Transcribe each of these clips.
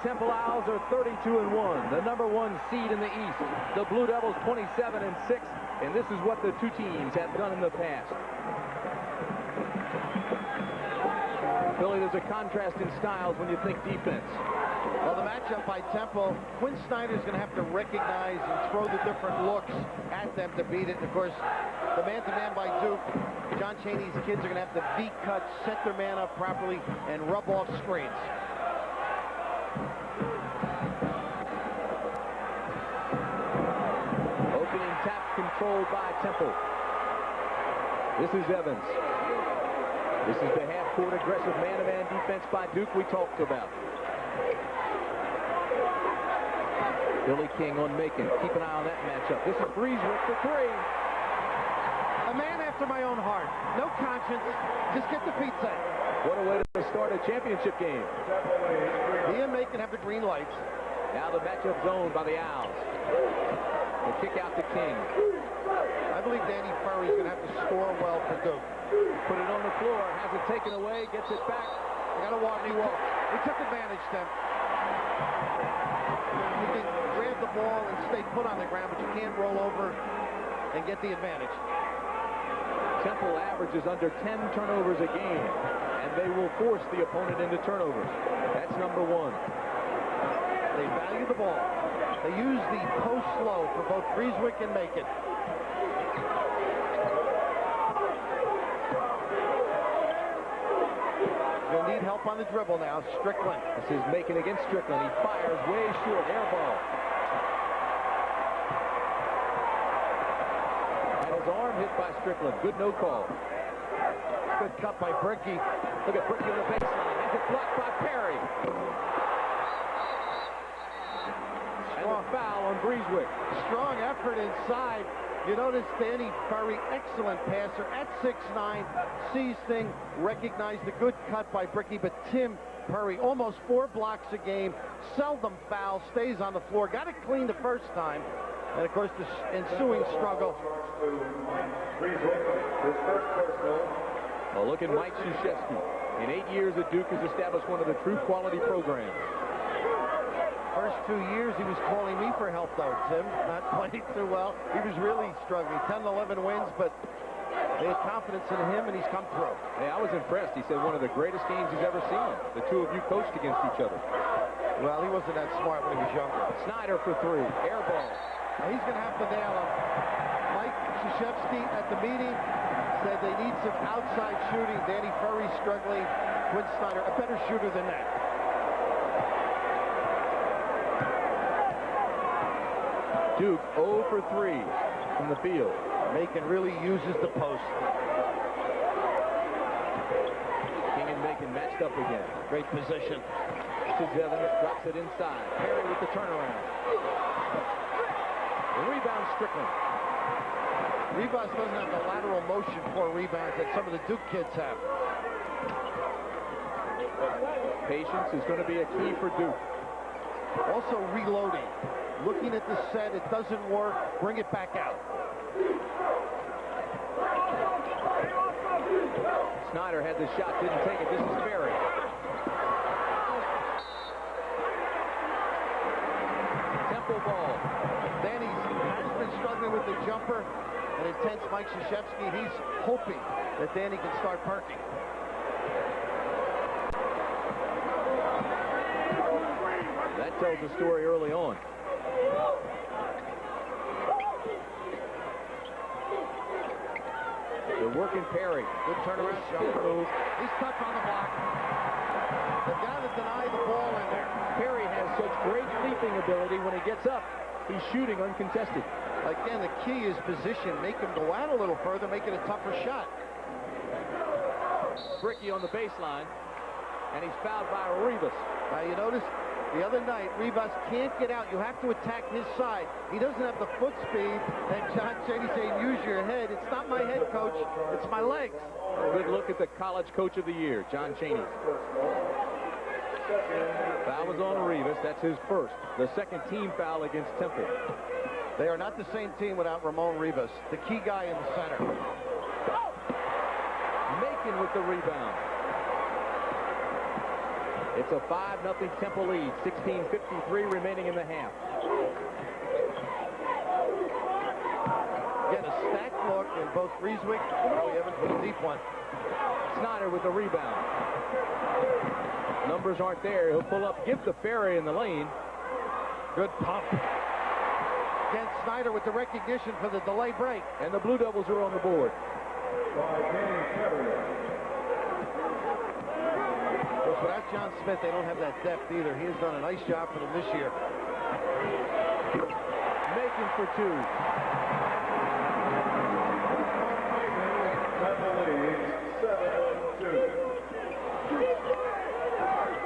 Temple Owls are 32-1, the #1 seed in the East. The Blue Devils 27-6, and this is what the two teams have done in the past. Billy, there's a contrast in styles when you think defense. Well, the matchup by Temple, Quinn Snyder's going to have to recognize and throw the different looks at them to beat it. And of course, the man-to-man by Duke, John Chaney's kids are going to have to V-cut, set their man up properly, and rub off screens. Opening tap controlled by Temple. This is Evans. This is the half-court aggressive man-to-man defense by Duke we talked about. Billy King on Macon. Keep an eye on that matchup. This is Kryzyzewski for three. A man after my own heart. No conscience. Just get the feet set. What a way to start a championship game. He and Macon have the green lights. Now the matchup zone by the Owls. The kick out to King. I believe Danny Furry's going to have to score well for Duke. Put it on the floor. Has it taken away. Gets it back. They got to walk. He took advantage, Tim. You can grab the ball and stay put on the ground, but you can't roll over and get the advantage. Temple averages under 10 turnovers a game, and they will force the opponent into turnovers. That's #1. They value the ball. They use the post low for both Kryzyzewski and Macon. You'll need help on the dribble now. Strickland. This is Macon against Strickland. He fires way short. Air ball. And his arm hit by Strickland. Good no call. Good cut by Bricky. Look at Bricky on the baseline. Has it blocked by Perry. And a foul on Kryzyzewski. Strong effort inside. You notice Danny Furry, excellent passer at 6'9", sees thing, recognized the good cut by Bricky, but Tim Perry, almost 4 blocks a game, seldom fouls, stays on the floor, got it clean the first time, and of course the ensuing struggle. Well, look at Mike Kryzyzewski. In 8 years at Duke has established one of the true quality programs. First 2 years, he was calling me for help, though, Tim. Not playing too well. He was really struggling. 10-11 wins, but they had confidence in him, and he's come through. Hey, I was impressed. He said one of the greatest games he's ever seen. The two of you coached against each other. Well, he wasn't that smart when he was younger. Snyder for three. Air ball. Now, he's going to have to nail him. Mike Kryzyzewski at the meeting said they need some outside shooting. Danny Furry struggling. Quinn Snyder, a better shooter than that. Duke 0 for 3 from the field. Macon really uses the post. King and Macon matched up again. Great position. This is Evans, drops it inside. Perry with the turnaround. The rebound, Strickland. Rivas doesn't have the lateral motion for rebounds that some of the Duke kids have. Patience is going to be a key for Duke. Also reloading. Looking at the set, it doesn't work, bring it back out. Snyder had the shot, didn't take it. This is Perry. Temple ball. Danny has been struggling with the jumper. An intense Mike Kryzyzewski. He's hoping that Danny can start perking. That tells the story early on. They're working Perry. Good turnaround shot move. He's touched on the block. They've got to deny the ball in there. Perry has such great leaping ability when he gets up. He's shooting uncontested. Again, the key is position. Make him go out a little further, make it a tougher shot. Bricky on the baseline, and he's fouled by Rivas. Now you notice the other night, Rivas can't get out. You have to attack his side. He doesn't have the foot speed. And John Chaney saying, use your head. It's not my head, coach. It's my legs. A good look at the college coach of the year, John Chaney. Foul was on Rivas. That's his first. The second team foul against Temple. They are not the same team without Ramon Rivas, the key guy in the center. Macon with the rebound. It's a 5-0 Temple lead. 16:53 remaining in the half. Again, a stacked look in both Kryzyzewski and Evans with a deep one. Snyder with the rebound. Numbers aren't there. He'll pull up, give the Ferry in the lane. Good pump. Again, Snyder with the recognition for the delay break. And the Blue Devils are on the board. Because without John Smith, they don't have that depth either. He has done a nice job for them this year. Making for two.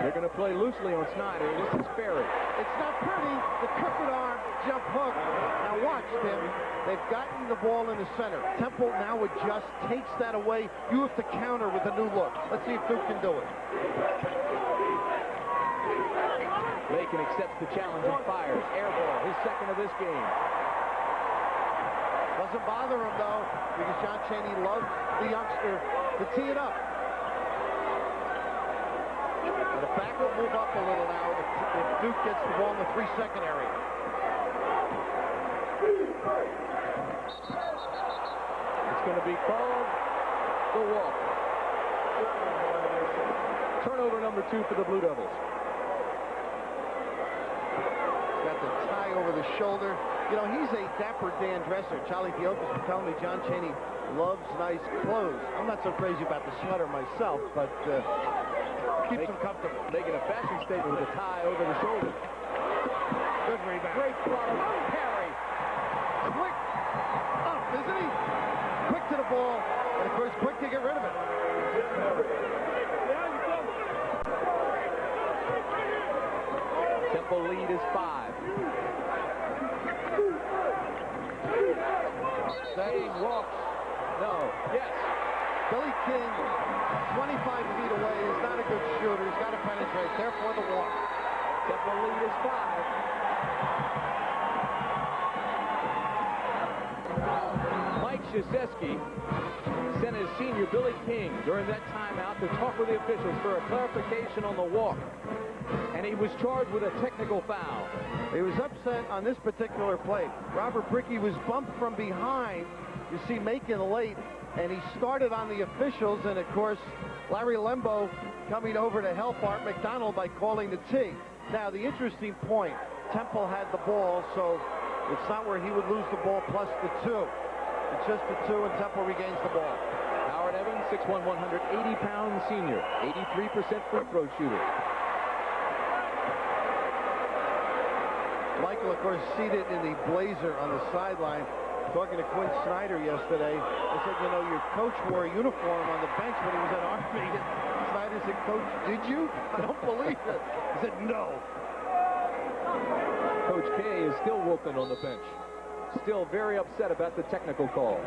They're going to play loosely on Snyder. This is Ferry. It's not pretty. The crooked arm jump hook. Now watch, Tim. They've gotten the ball in the center. Temple now adjusts, takes that away. You have to counter with a new look. Let's see if Duke can do it. Macon accepts the challenge and fires. Air ball, his second of this game. Doesn't bother him, though, because John Chaney loves the youngster to tee it up. And the back will move up a little now if Duke gets the ball in the 3-second area. It's going to be called the walk. Turnover number 2 for the Blue Devils. Got the tie over the shoulder. You know, he's a dapper Dan dresser. Charlie Theokas was telling me John Chaney loves nice clothes. I'm not so crazy about the sweater myself, but keeps him comfortable. Making a fashion statement with a tie over the shoulder. Good rebound. Great follow. Perry. Quick up, isn't he? Quick to the ball, and of course, quick to get rid of it. Temple lead is 5. King walks. No. Yes. Billy King, 25 feet away, is not a good shooter. He's got to penetrate. Therefore, the walk. Temple lead is 5. Mike Kryzyzewski sent his senior Billy King during that timeout to talk with the officials for a clarification on the walk. And he was charged with a technical foul. He was upset on this particular play. Robert Brickey was bumped from behind. You see Macon late, and he started on the officials, and of course, Larry Lembo coming over to help Art McDonald by calling the tee. Now, the interesting point, Temple had the ball, so it's not where he would lose the ball plus the 2. It's just the 2, and Temple regains the ball. Howard Evans, 6'1", 180-pound senior, 83% free throw shooter. Michael, of course, seated in the blazer on the sideline, talking to Quinn Snyder yesterday. They said, you know, your coach wore a uniform on the bench when he was at Army. Snyder said, Coach, did you? I don't believe it. He said, no. Coach K is still whooping on the bench. Still very upset about the technical call.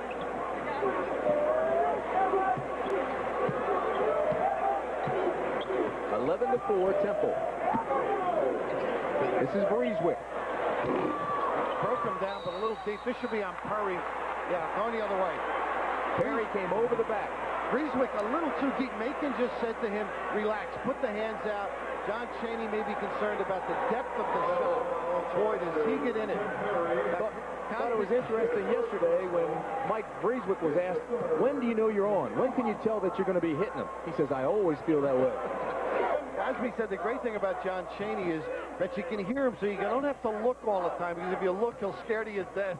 (11-4) Temple. This is Kryzyzewski. Broke him down, but a little deep. This should be on Perry. Yeah, going the other way. Perry came over the back. Kryzyzewski a little too deep. Macon just said to him, relax, put the hands out. John Chaney may be concerned about the depth of the shot. Boy, does he get in it. I thought it was interesting yesterday when Mike Kryzyzewski was asked, when do you know you're on? When can you tell that you're going to be hitting him? He says, I always feel that way. Asby said the great thing about John Chaney is that you can hear him, so you don't have to look all the time, because if you look, he'll scare you to death.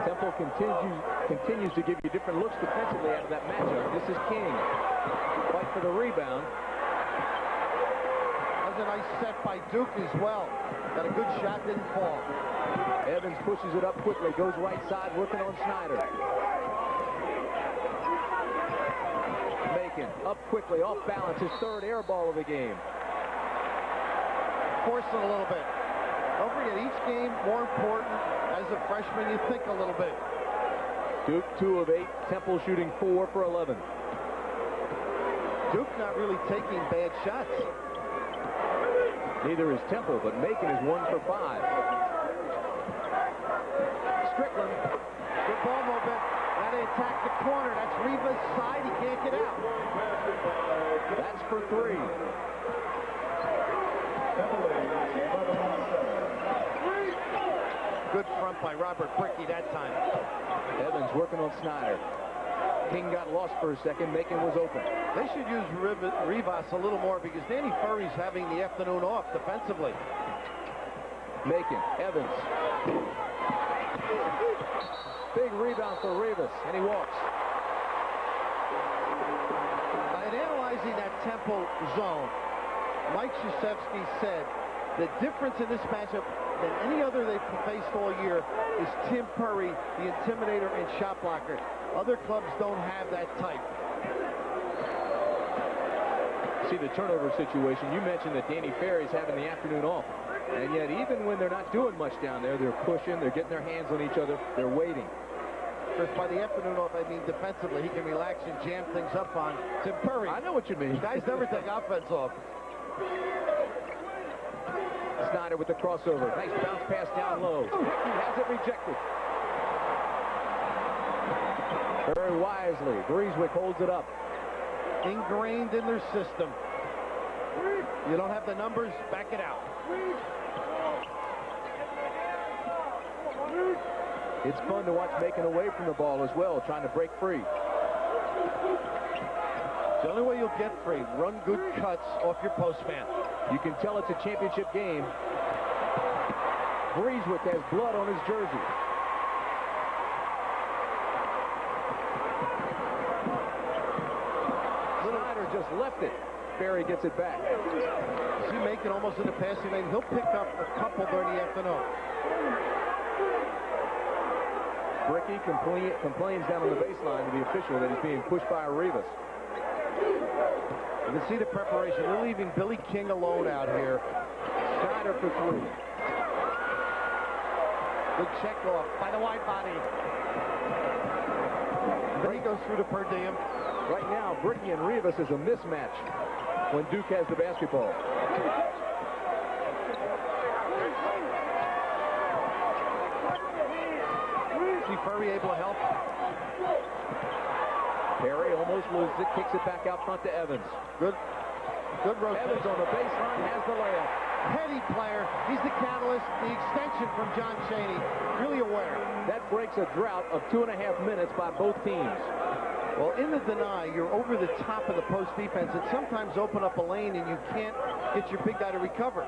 Temple continues to give you different looks defensively out of that matchup. This is King. Fight for the rebound. That was a nice set by Duke as well. Got a good shot, didn't fall. Evans pushes it up quickly, goes right side, working on Snyder. Macon up quickly, off balance, his third air ball of the game. Forcing a little bit. Don't forget, each game more important. As a freshman, you think a little bit. Duke 2 of 8, Temple shooting 4 for 11. Duke not really taking bad shots. Neither is Temple, but Macon is 1 for 5. Strickland ball movement. Now they attack the corner. That's Rivas' side. He can't get out. That's for 3. Good front by Robert Bricky that time. Evans working on Snyder. King got lost for a second. Macon was open. They should use Rivas a little more because Danny Furry's having the afternoon off defensively. Macon, Evans. Big rebound for Rivas, and he walks. In analyzing that Temple zone, Mike Kryzyzewski said the difference in this matchup than any other they've faced all year is Tim Perry, the intimidator and shot blocker. Other clubs don't have that type. See the turnover situation. You mentioned that Danny Ferry's having the afternoon off. And yet, even when they're not doing much down there, they're pushing, they're getting their hands on each other, they're waiting. Because by the afternoon off, I mean defensively, he can relax and jam things up on Tim Perry. I know what you mean. Guys never take offense off. Snyder with the crossover. Nice bounce pass down low. He has it rejected. Very wisely, Breezwick holds it up. Ingrained in their system. You don't have the numbers, back it out. It's fun to watch Macon away from the ball as well, trying to break free. The only way you'll get free, run good cuts off your postman. You can tell it's a championship game. Breezwick has blood on his jersey. Snyder just left it. Ferry gets it back. Does he make it almost in the passing lane? He'll pick up a couple during the afternoon. Bricky complains down on the baseline to the official that he's being pushed by Rivas. You can see the preparation. They're leaving Billy King alone out here. Snyder for 3. Good check off by the wide body. Then he goes through the per diem. Right now, Bricky and Rivas is a mismatch when Duke has the basketball. See Furry able to help. Perry almost loses it, kicks it back out front to Evans. Good rotation. Evans on the baseline has the layup. Heady player. He's the catalyst, the extension from John Chaney. Really aware. That breaks a drought of 2.5 minutes by both teams. Well, in the deny, you're over the top of the post defense and sometimes open up a lane and you can't get your big guy to recover.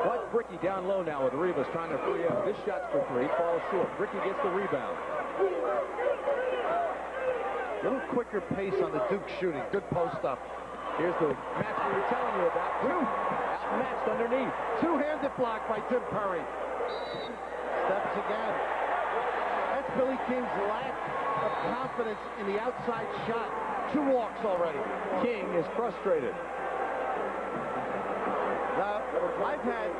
Watch Bricky down low now with Rivas trying to free up. This shot's for 3, falls short. Bricky gets the rebound. A little quicker pace on the Duke shooting. Good post up. Here's the match we were telling you about. Outmatched underneath. Two-handed block by Tim Perry. Steps again. That's Billy King's lack of confidence in the outside shot. 2 walks already. King is frustrated. Now, I've had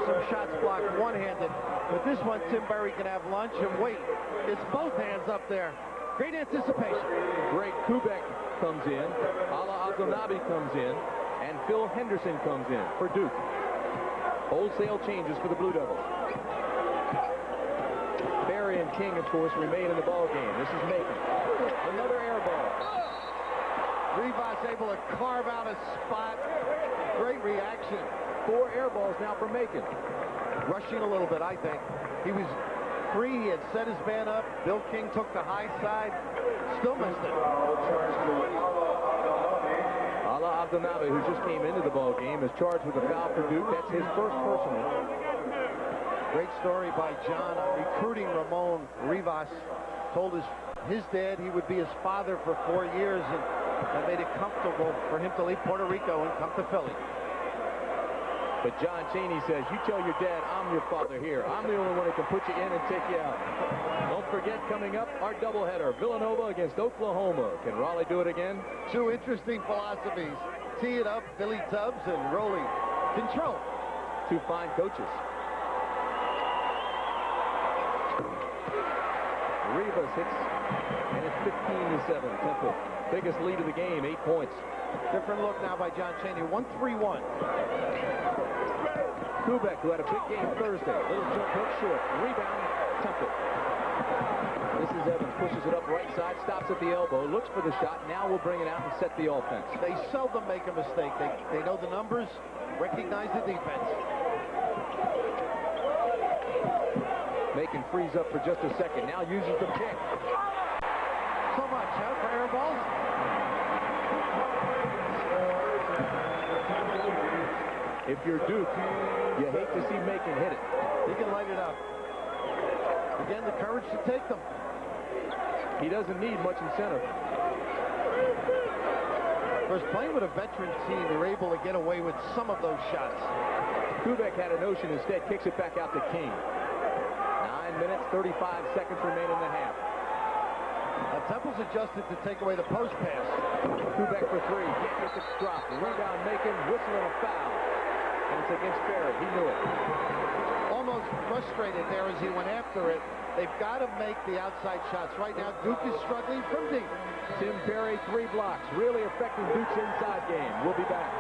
some shots blocked one-handed, but this one Tim Perry can have lunch and wait. It's both hands up there. Great anticipation. Greg Kubek comes in, Ala Abdelnabi comes in, and Phil Henderson comes in for Duke. Wholesale changes for the Blue Devils. Barry and King, of course, remain in the ball game. This is Macon. Another air ball. Rivas able to carve out a spot. Great reaction. 4 air balls now for Macon. Rushing a little bit, I think. He was free. He had set his man up. Bill King took the high side. Still missed it. Ala Abdelnabi, who just came into the ball game, is charged with a foul for Duke. That's his first personal. Great story by John on recruiting Ramon. Rivas told his dad he would be his father for 4 years, and that made it comfortable for him to leave Puerto Rico and come to Philly. But John Chaney says, you tell your dad I'm your father here. I'm the only one who can put you in and take you out. Don't forget, coming up, our doubleheader, Villanova against Oklahoma. Can Raleigh do it again? 2 interesting philosophies. Tee it up, Billy Tubbs, and Roley. Control. 2 fine coaches. Rivas hits, and it's 15-7. Temple, biggest lead of the game, 8 points. Different look now by John Chaney. 1-3-1. Kubek, who had a big game Thursday. Little jump hook short. Rebound, Temple. Evans pushes it up right side, stops at the elbow, looks for the shot, now will bring it out and set the offense. They seldom make a mistake. They know the numbers, recognize the defense. Macon frees up for just a second, now uses the pick. So much, huh, for air balls? If you're Duke, you hate to see Macon hit it. He can light it up. Again, the courage to take them. He doesn't need much incentive. Of course, playing with a veteran team, you're able to get away with some of those shots. Kubek had a notion, instead kicks it back out to King. 9 minutes, 35 seconds remain in the half. Now, Temple's adjusted to take away the post pass. Kubek for three, can't get the drop. The rebound, Macon, whistling a foul. And it's against Barrett, he knew it. Almost frustrated there as he went after it. They've got to make the outside shots. Right now, Duke is struggling from deep. Tim Perry, 3 blocks, really affecting Duke's inside game. We'll be back.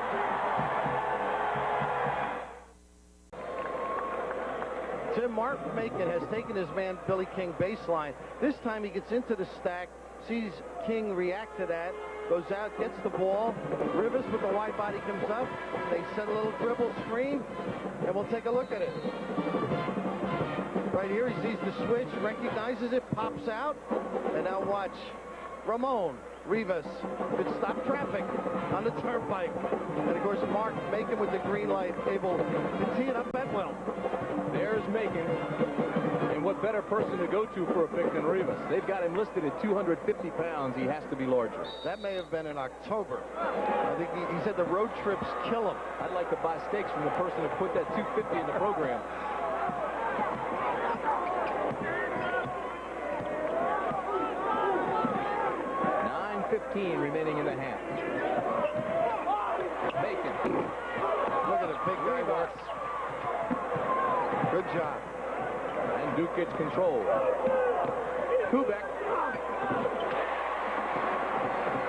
Tim Macon has taken his man Billy King baseline. This time he gets into the stack, sees King react to that, goes out, gets the ball. Rivas with the wide body comes up. They set a little dribble screen, and we'll take a look at it. Right here, he sees the switch, recognizes it, pops out, and now watch. Ramon Rivas could stop traffic on the turnpike. And of course, Mark Macon with the green light, able to tee it up at will. There's Macon. And what better person to go to for a pick than Rivas? They've got him listed at 250 pounds. He has to be larger. That may have been in October. I think he said the road trips kill him. I'd like to buy steaks from the person who put that 250 in the program. Remaining in the half. Macon. Look at the big guy works. Good job. And Duke gets control. Kubek.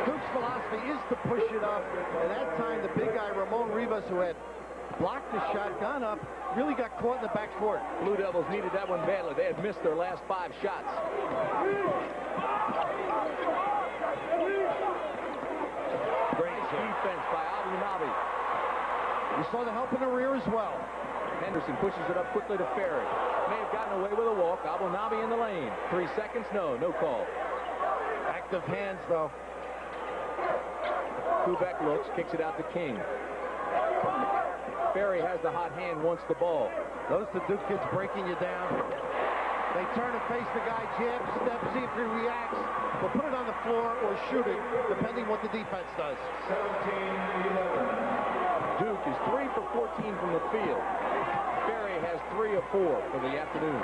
Duke's philosophy is to push it up. And that time, the big guy, Ramon Rivas, who had blocked the shot, gone up, really got caught in the backcourt. Blue Devils needed that one badly. They had missed their last 5 shots. Great defense by Abu Nabi. You saw the help in the rear as well. Henderson pushes it up quickly to Ferry. May have gotten away with a walk. Abu Nabi in the lane. 3 seconds, no call. Active hands, though. Kubek looks, kicks it out to King. Ferry has the hot hand, wants the ball. Notice the Duke kids breaking you down. They turn and face the guy, jab, step, see if he reacts. But put it on the floor or shoot it, depending what the defense does. 17-11. Duke is 3 for 14 from the field. Ferry has 3 of 4 for the afternoon.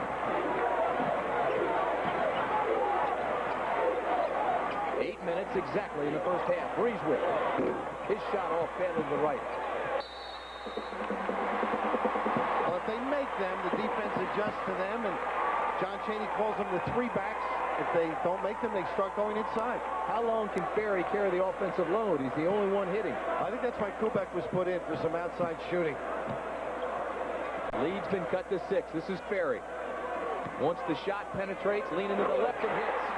8 minutes exactly in the first half. Breezewit. His shot off badly to the right. Well, if they make them, the defense adjusts to them, and John Chaney calls them the 3 backs. If they don't make them, they start going inside. How long can Ferry carry the offensive load? He's the only one hitting. I think that's why Kubek was put in for some outside shooting. Lead's been cut to 6. This is Ferry. Once the shot penetrates, leaning to the left and hits.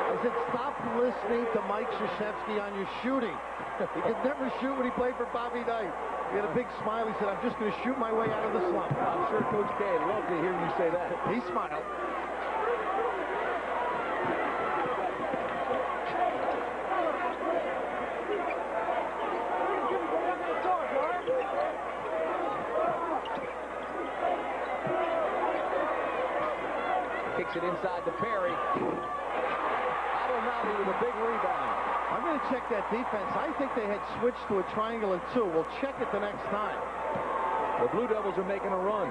I said, stop listening to Mike Krzyzewski on your shooting. He could never shoot when he played for Bobby Knight. He had a big smile. He said, I'm just going to shoot my way out of the slump. I'm sure Coach K would love to hear you say that. He smiled. Kicks it inside to Perry. Abu Nabi with a big rebound. I'm going to check that defense. I think they had switched to a triangle and 2. We'll check it the next time. The Blue Devils are making a run.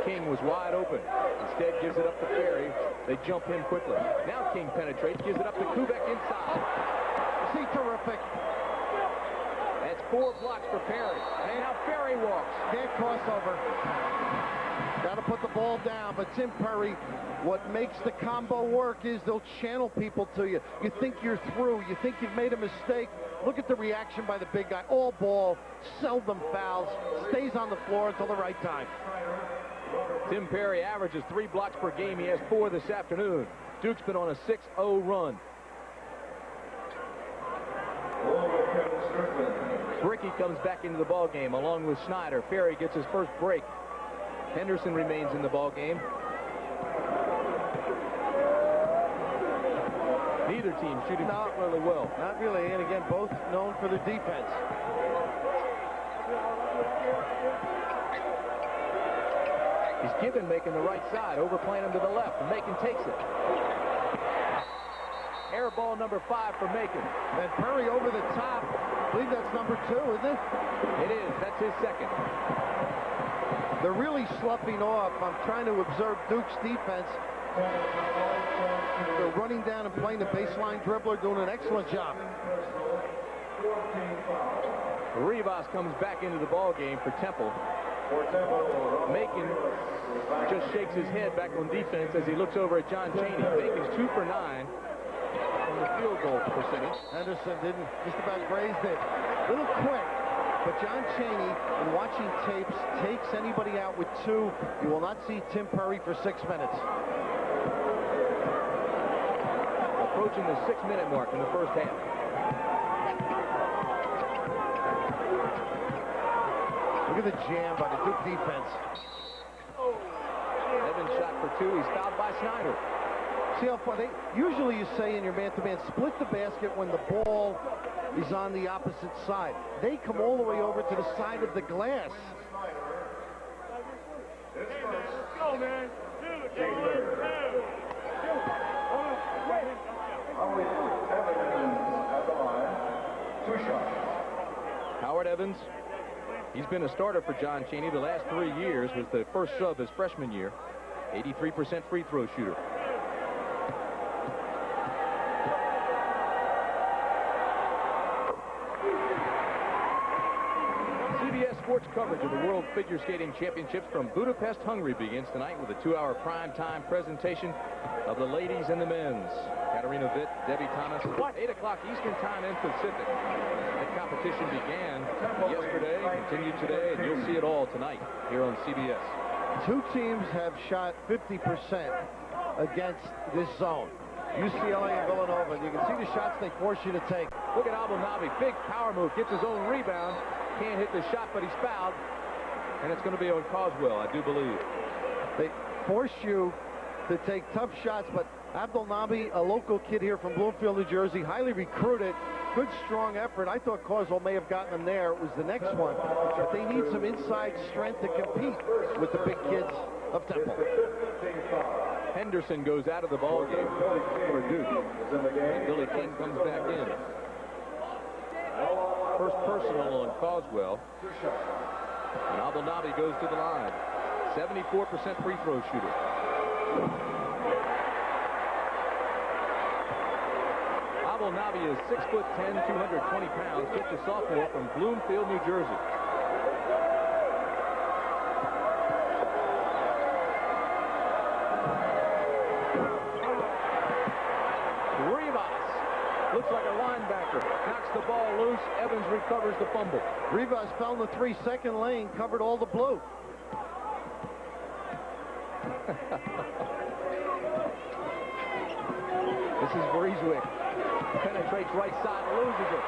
King was wide open. Instead gives it up to Ferry. They jump him quickly. Now King penetrates, gives it up to Kubek inside. Is he terrific? That's 4 blocks for Perry. And now Ferry walks. Can't cross over. Got to put the ball down, but Tim Perry, what makes the combo work is they'll channel people to you. You think you're through. You think you've made a mistake. Look at the reaction by the big guy. All ball, seldom fouls, stays on the floor until the right time. Tim Perry averages 3 blocks per game. He has 4 this afternoon. Duke's been on a 6-0 run. Bricky comes back into the ball game along with Snyder. Perry gets his first break. Henderson remains in the ball game. Neither team shooting particularly well. Not really, and again, both known for their defense. He's given Macon the right side, overplaying him to the left, and Macon takes it. Air ball number 5 for Macon. And Perry over the top. I believe that's number 2, isn't it? It is. That's his second. They're really sloughing off. I'm trying to observe Duke's defense. They're running down and playing the baseline dribbler, doing an excellent job. Rivas comes back into the ball game for Temple. Macon just shakes his head back on defense as he looks over at John Chaney. Macon's 2 for 9 from the field goal percentage. Henderson didn't just about grazed it. A little quick, but John Chaney, in watching tapes, takes anybody out with 2. You will not see Tim Perry for 6 minutes. Approaching the 6-minute mark in the first half. Look at the jam by the Duke defense. Evans shot for 2. He's fouled by Snyder. See how far usually you say in your man-to-man, split the basket when the ball is on the opposite side. They come all the way over to the side of the glass. Go, man. Howard Evans, he's been a starter for John Chaney the last 3 years, was the first sub his freshman year. 83% free throw shooter. CBS Sports coverage of the World Figure Skating Championships from Budapest, Hungary begins tonight with a 2-hour prime-time presentation of the ladies and the men's. Katarina Witt, Debbie Thomas, 8 o'clock Eastern Time and Pacific. That competition began yesterday, continued today, and you'll see it all tonight here on CBS. 2 teams have shot 50% against this zone. UCLA and Villanova. You can see the shots they force you to take. Look at Abdelnaby, big power move, gets his own rebound. Can't hit the shot, but he's fouled. And it's going to be on Coswell, I do believe. They force you to take tough shots, but Abdelnaby, a local kid here from Bloomfield, New Jersey, highly recruited, good strong effort. I thought Coswell may have gotten him there. It was the next one. But they need some inside strength to compete with the big kids of Temple. Henderson goes out of the ball game for Duke. And Billy King comes back in. First personal on Coswell. And Abdelnaby goes to the line. 74% free throw shooter. Abdelnaby is 6'10", 220 pounds, just a sophomore from Bloomfield, New Jersey. Rivas looks like a linebacker. Knocks the ball loose. Evans recovers the fumble. Rivas fell in the 3-second lane, covered all the blue. This is Breezewick. Penetrates right side, loses it.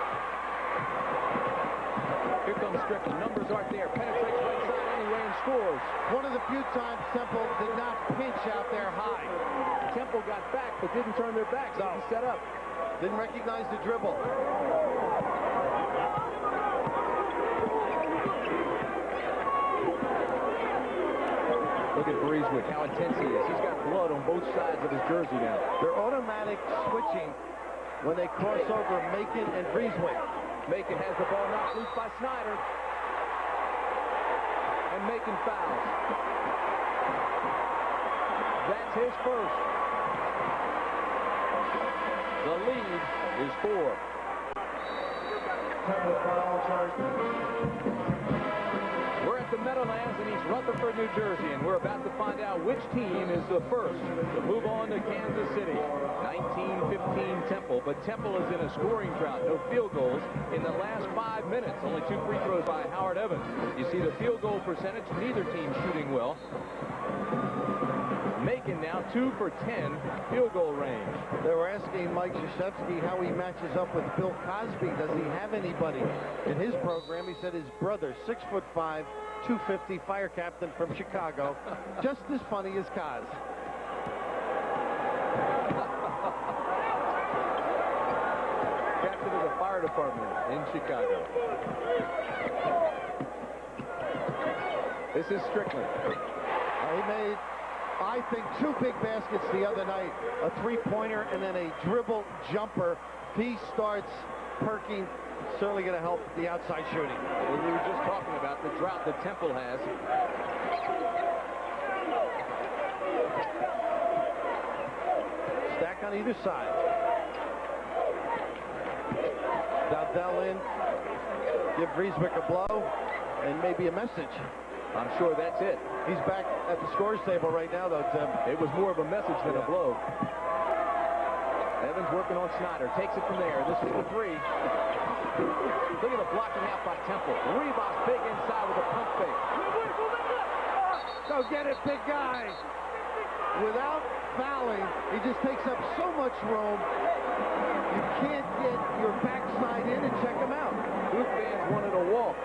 Here comes Strickland. Numbers aren't there. Penetrates right side anyway and scores. One of the few times Temple did not pinch out there high. Temple got back but didn't turn their backs. Didn't set up. Didn't recognize the dribble. Look at Breezewick, how intense he is. He's got blood on both sides of his jersey now. They're automatic switching when they cross over Macon and Breezewick. Macon has the ball knocked loose by Snyder. And Macon fouls. That's his first. The lead is 4. We're at the Meadow Meadowlands in East Rutherford, New Jersey, and we're about to find out which team is the first to move on to Kansas City. 19-15 Temple, but Temple is in a scoring drought. No field goals in the last 5 minutes. Only 2 free throws by Howard Evans. You see the field goal percentage. Neither team shooting well. Macon now 2 for 10 field goal range. They were asking Mike Krzyzewski how he matches up with Bill Cosby. Does he have anybody in his program? He said his brother, 6'5", 250, fire captain from Chicago, just as funny as Cos. Captain of the fire department in Chicago. This is Strickland. He made, I think, 2 big baskets the other night. A 3-pointer and then a dribble jumper. He starts perking. Certainly going to help the outside shooting. Well, we were just talking about the drought that Temple has. Stack on either side. Dowdell in. Give Kryzyzewski a blow and maybe a message. I'm sure that's it. He's back at the scores table right now, though, Tim. It was more of a message than a blow. Evans working on Snyder. Takes it from there. This is the 3. Look at the blocking out by Temple. Rebound big inside with a pump fake. Go get it, big guy. Without fouling, he just takes up so much room. You can't get your backside in and check him out. Duke fans wanted a walk.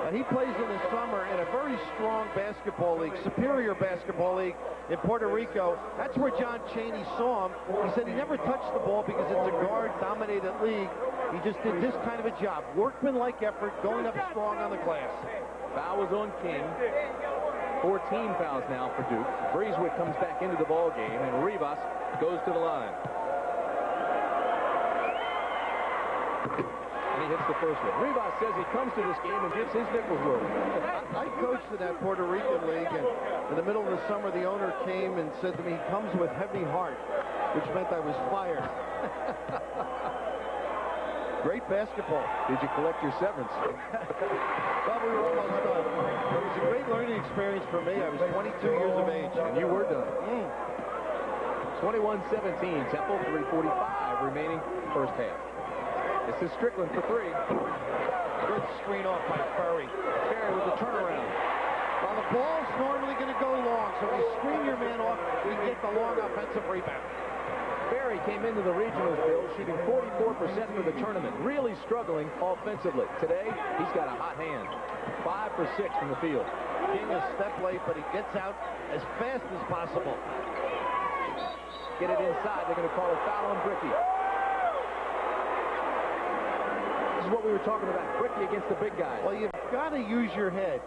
He plays in the summer in a very strong basketball league, Superior Basketball League in Puerto Rico. That's where John Chaney saw him. He said he never touched the ball because it's a guard-dominated league. He just did this kind of a job. Workmanlike effort, going up strong on the glass. Foul was on King. 14 fouls now for Duke. Kryzyzewski comes back into the ball game, and Rivas goes to the line. And he hits the first one. Rivas says he comes to this game and gets his nickels worth. I coached in that Puerto Rican league, and in the middle of the summer, the owner came and said to me, he comes with heavy heart, which meant I was fired. Great basketball. Did you collect your severance? Well, we were almost done. It was a great learning experience for me. I was 22 years of age. And you were done. 21-17. Temple, 3:45 remaining first half. This is Strickland for 3. Good screen off by Ferry. Ferry with the turnaround. Well, the ball's normally going to go long, so if you screen your man off, you get the long offensive rebound. Ferry came into the regionals, Bill, shooting 44% for the tournament. Really struggling offensively. Today, he's got a hot hand. 5 for 6 from the field. King is step late, but he gets out as fast as possible. Get it inside. They're going to call a foul on Bricky. This is what we were talking about. Bricky against the big guys. Well, you've got to use your head.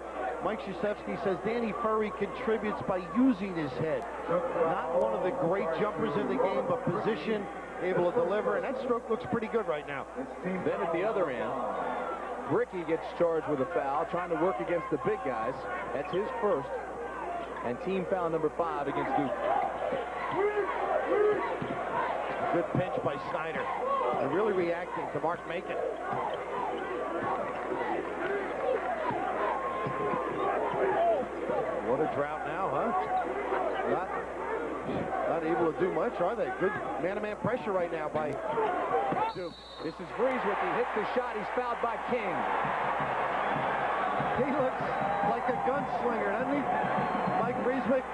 Mike Krzyzewski says Danny Ferry contributes by using his head. Not one of the great jumpers in the game, but position, able to deliver, and that stroke looks pretty good right now. Then at the other end, Bricky gets charged with a foul, trying to work against the big guys. That's his first, and team foul number 5 against Duke. Good pinch by Snyder. And really reacting to Mark Macon. What a drought now, huh? Not able to do much, are they? Good man-to-man pressure right now by Duke. This is Kryzyzewski. He hits the shot. He's fouled by King. He looks like a gunslinger, doesn't he? Mike Kryzyzewski,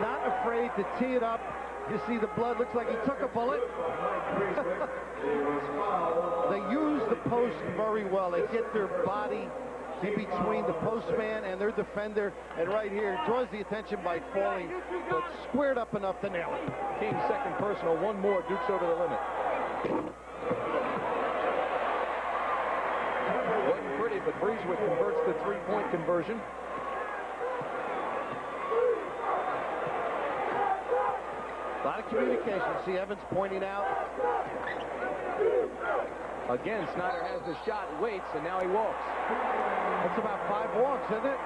not afraid to tee it up. You see the blood. Looks like he took a bullet. They use the post very well. They get their body in between the postman and their defender, and right here draws the attention by falling, but squared up enough to nail it. King's second personal. One more. Duke's over the limit. Wasn't pretty, but Kryzyzewski converts the 3-point conversion. A lot of communication. See Evans pointing out. Again, Snyder has the shot, waits, and now he walks. That's about 5 walks, isn't it?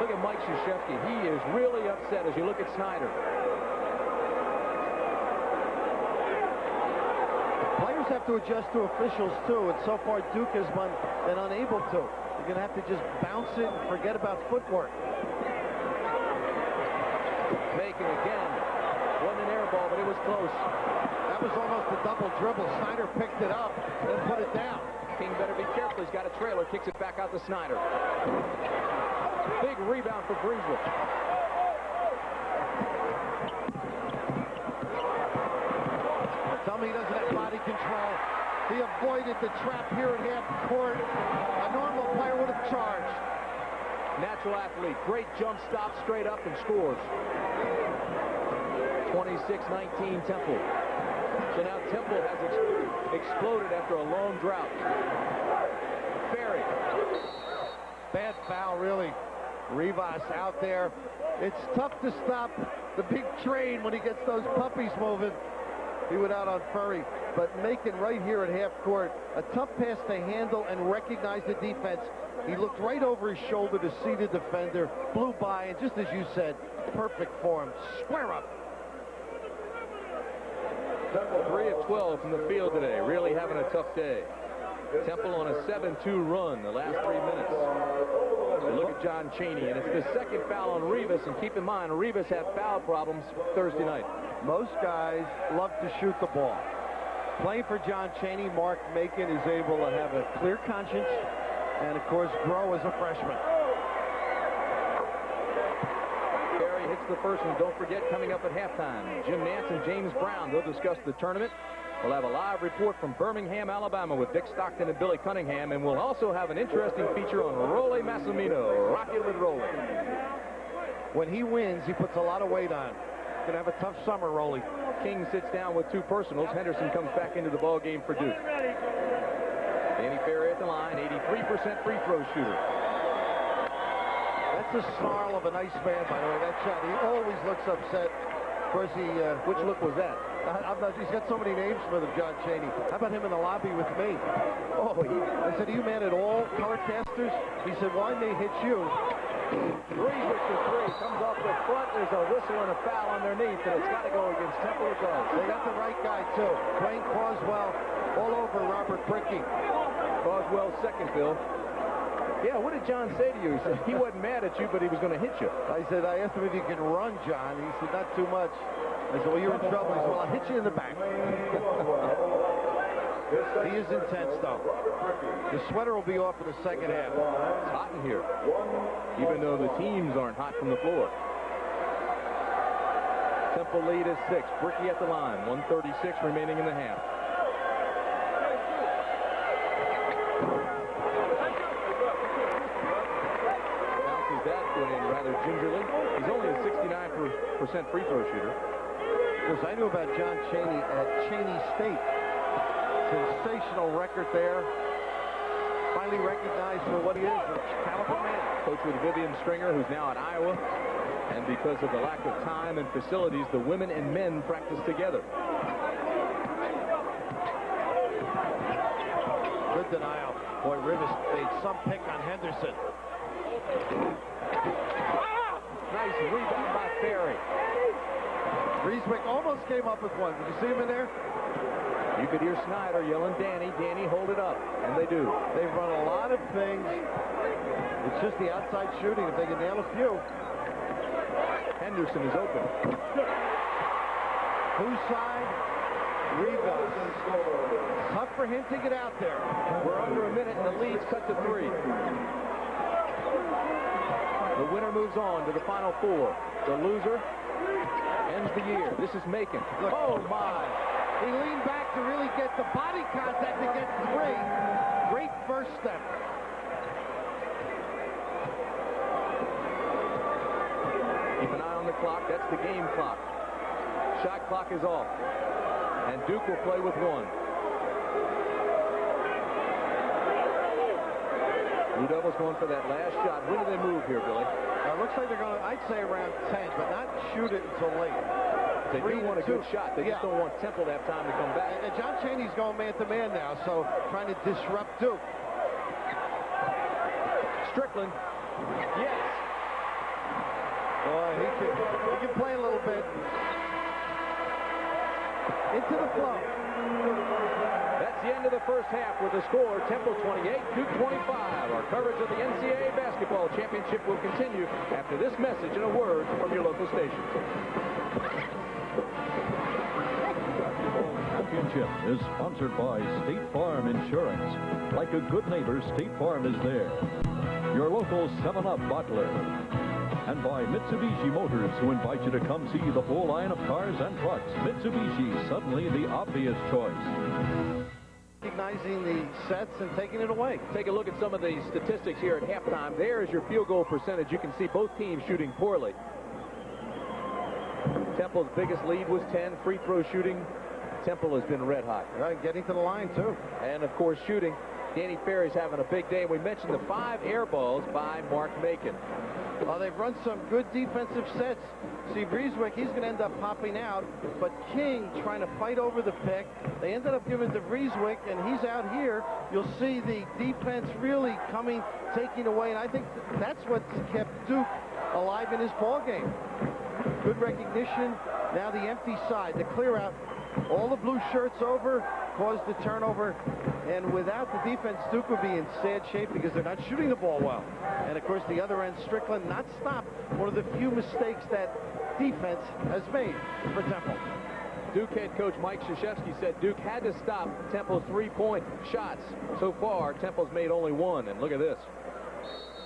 Look at Mike Krzyzewski. He is really upset as you look at Snyder. Players Players have to adjust to officials, too, and so far Duke has been unable to. You're going to have to just bounce it and forget about footwork. Making again. Wasn't an air ball, but it was close. That was almost a double dribble. Snyder picked it up and put it down. King better be careful. He's got a trailer. Kicks it back out to Snyder. Big rebound for Breezewood. Dummy doesn't have body control. He avoided the trap here at half court. A normal player would have charged. Natural athlete. Great jump stop straight up and scores. 26-19 Temple. So now Temple has exploded after a long drought. Ferry. Bad foul, really. Rivas out there. It's tough to stop the big train when he gets those puppies moving. He went out on Furry, but Macon right here at half court, a tough pass to handle and recognize the defense. He looked right over his shoulder to see the defender, blew by, and just as you said, perfect form. Square up. 3 of 12 from the field today. Really having a tough day. Temple on a 7-2 run the last 3 minutes. So look at John Chaney, and it's the second foul on Rivas, and keep in mind, Rivas had foul problems Thursday night. Most guys love to shoot the ball. Playing for John Chaney, Mark Macon is able to have a clear conscience and, of course, grow as a freshman. Barry hits the first one. Don't forget, coming up at halftime, Jim Nance and James Brown. They'll discuss the tournament. We'll have a live report from Birmingham, Alabama with Dick Stockton and Billy Cunningham, and we'll also have an interesting feature on Rolly Massimino. Rock it with Rolly. When he wins, he puts a lot of weight on. Going to have a tough summer, Rolly. King sits down with 2 personals. Henderson comes back into the ball game for Duke. Danny Ferry at the line, 83% free throw shooter. That's the snarl of a nice man, by the way, that shot. He always looks upset. Of course, which look was that? He's got so many names for them, John Chaney. How about him in the lobby with me? Oh, I said, are you mad at all, colorcasters? He said, why may hit you? Breezewood for 3. Comes off the front. There's a whistle and a foul underneath, and it's got to go against Temple regardless. They got the right guy, too. Dwayne Coswell all over Robert Brickey. Coswell's second, Bill. Yeah, what did John say to you? He said he wasn't mad at you, but he was going to hit you. I asked him if you can run, John. He said, not too much. I said, well, you're in trouble. He said, well, I'll hit you in the back. He is intense, though. The sweater will be off in the second half. It's hot in here, even though the teams aren't hot from the floor. Temple lead is 6. Brickey at the line. 1:36 remaining in the half. Bounces that one in rather gingerly. He's only a 69% free throw shooter. Because I knew about John Chaney at Chaney State. Sensational record there. Finally recognized for what he is, a caliber man. Coach with Vivian Stringer, who's now at Iowa. And because of the lack of time and facilities, the women and men practice together. Good denial. Boy, Rivas made some pick on Henderson. Nice rebound by Ferry. Breezewick almost came up with one. Did you see him in there? You could hear Snyder yelling, Danny, hold it up. And they do. They've run a lot of things. It's just the outside shooting. If they can nail a few. Henderson is open. Whose side? Rivas. Tough for him to get out there. We're under a minute and the lead's cut to 3. The winner moves on to the Final Four. The loser ends the year. This is Macon. Look. Oh, my. He leaned back to really get the body contact to get 3. Great first step. Keep an eye on the clock. That's the game clock. Shot clock is off. And Duke will play with 1. Blue Devils going for that last shot. When do they move here, Billy? Looks like they're going to, I'd say around 10, but not shoot it until late. They do want a good shot. They just don't want Temple to have time to come back. And John Chaney's going man-to-man now, so trying to disrupt Duke. Strickland. Yes. Boy, he can play a little bit. into the flow. That's the end of the first half with the score, Temple 28, Duke 25. Our coverage of the NCAA Basketball Championship will continue after this message and a word from your local station. Championship is sponsored by State Farm Insurance. Like a good neighbor, State Farm is there. Your local 7-Up bottler. And by Mitsubishi Motors, who invite you to come see the full line of cars and trucks. Mitsubishi, suddenly the obvious choice. Recognizing the sets and taking it away. Take a look at some of the statistics here at halftime. There is your field goal percentage. You can see both teams shooting poorly. Temple's biggest lead was 10. Free throw shooting, Temple has been red hot. Right, getting to the line, too. And, of course, shooting. Danny Ferry's having a big day. We mentioned the 5 air balls by Mark Macon. They've run some good defensive sets. See, Kryzyzewski, he's going to end up popping out, but King trying to fight over the pick. They ended up giving to Kryzyzewski, and he's out here. You'll see the defense really coming, taking away, and I think that's what's kept Duke alive in his ball game. Good recognition. Now the empty side, the clear out. All the blue shirts over, caused the turnover, and without the defense, Duke would be in sad shape because they're not shooting the ball well. And of course, the other end, Strickland not stopped. One of the few mistakes that defense has made for Temple. Duke head coach Mike Kryzyzewski said Duke had to stop Temple's three-point shots. So far, Temple's made only one, and look at this.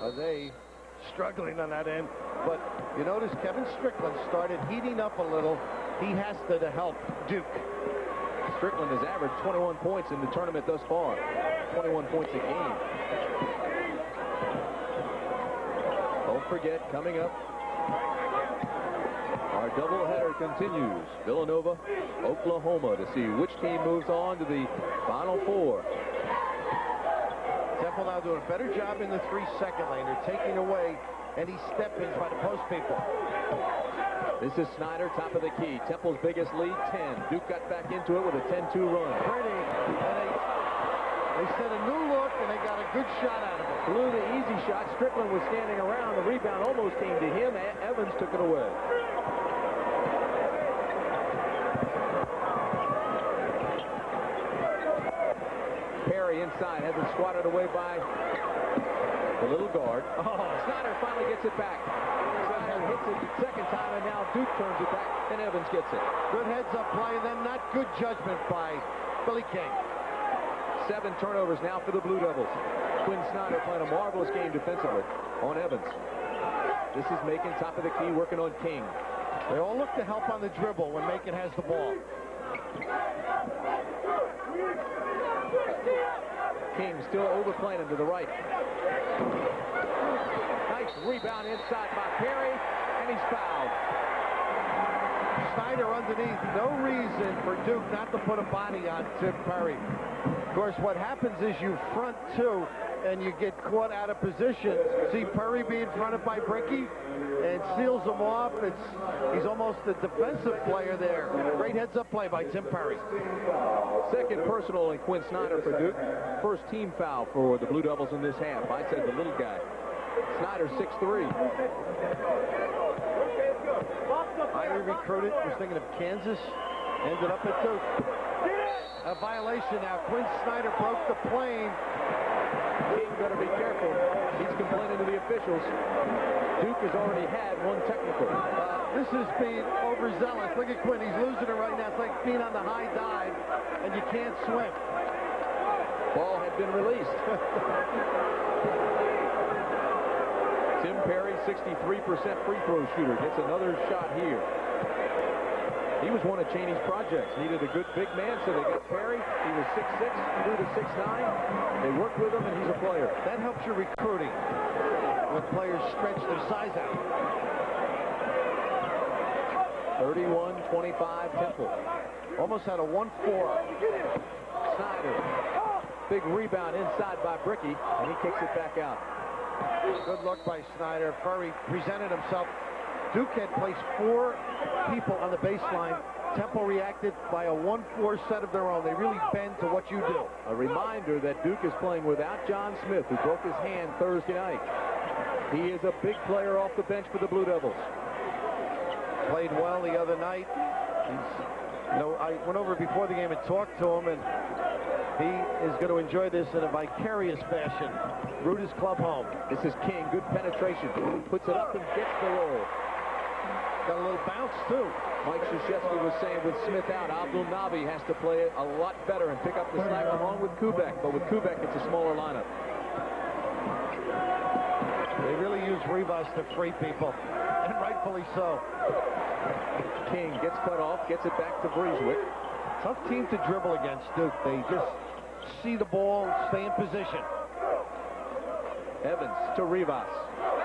Are they struggling on that end? But you notice Kevin Strickland started heating up a little. He has to help Duke. Strickland has averaged 21 points in the tournament thus far. 21 points a game. Don't forget, coming up, our doubleheader continues. Villanova, Oklahoma, to see which team moves on to the Final Four. Temple now doing a better job in the 3-second lane. They're taking away any step-ins by the post people. This is Snyder, top of the key. Temple's biggest lead, 10. Duke got back into it with a 10-2 run. Pretty. And they set a new look, and they got a good shot out of it. Blew the easy shot. Strickland was standing around. The rebound almost came to him. Evans took it away. Perry inside. Has it swatted away by the little guard. Oh, Snyder finally gets it back. Snyder hits it the second time, and now Duke turns it back, and Evans gets it. Good heads-up play, and then not good judgment by Billy King. 7 turnovers now for the Blue Devils. Quinn Snyder playing a marvelous game defensively on Evans. This is Macon, top of the key, working on King. They all look to help on the dribble when Macon has the ball. King still overplaying him to the right. Nice rebound inside by Perry, and he's fouled. Snyder underneath. No reason for Duke not to put a body on Tim Perry. Of course, what happens is you front two, and you get caught out of position. See Perry being fronted by Bricky and seals him off. He's almost a defensive player there. Great heads-up play by Tim Perry. Second personal in Quinn Snyder for Duke. First team foul for the Blue Devils in this half. I said the little guy. Snyder 6'3". Highly recruited. Was thinking of Kansas. Ended up at Duke. A violation now. Quinn Snyder broke the plane. King better be careful. He's complaining to the officials. Duke has already had one technical. This is being overzealous. Look at Quinn. He's losing it right now. It's like being on the high dive, and you can't swim. Ball had been released. Tim Perry, 63% free throw shooter, gets another shot here. He was one of Chaney's projects. Needed a good big man, so they got Perry. He was 6'6", grew to 6'9". They worked with him, and he's a player. That helps your recruiting when players stretch their size out. 31-25 Temple. Almost had a 1-4. Snyder. Big rebound inside by Bricky, and he kicks it back out. Good look by Snyder. Perry presented himself. Duke had placed 4 people on the baseline. Temple reacted by a 1-4 set of their own. They really bend to what you do. A reminder that Duke is playing without John Smith, who broke his hand Thursday night. He is a big player off the bench for the Blue Devils. Played well the other night. He's You know, I went over before the game and talked to him, and he is going to enjoy this in a vicarious fashion. Root his club home. This is King. Good penetration. Puts it up and gets the roll. Got a little bounce, too. Mike Krzyzewski was saying with Smith out, Abdul Nabi has to play a lot better and pick up the slack along with Kubek. But with Kubek, it's a smaller lineup. They really use Rivas to free people, and rightfully so. King gets cut off, gets it back to Kryzyzewski. Tough team to dribble against, Duke. They just see the ball, stay in position. Evans to Rivas.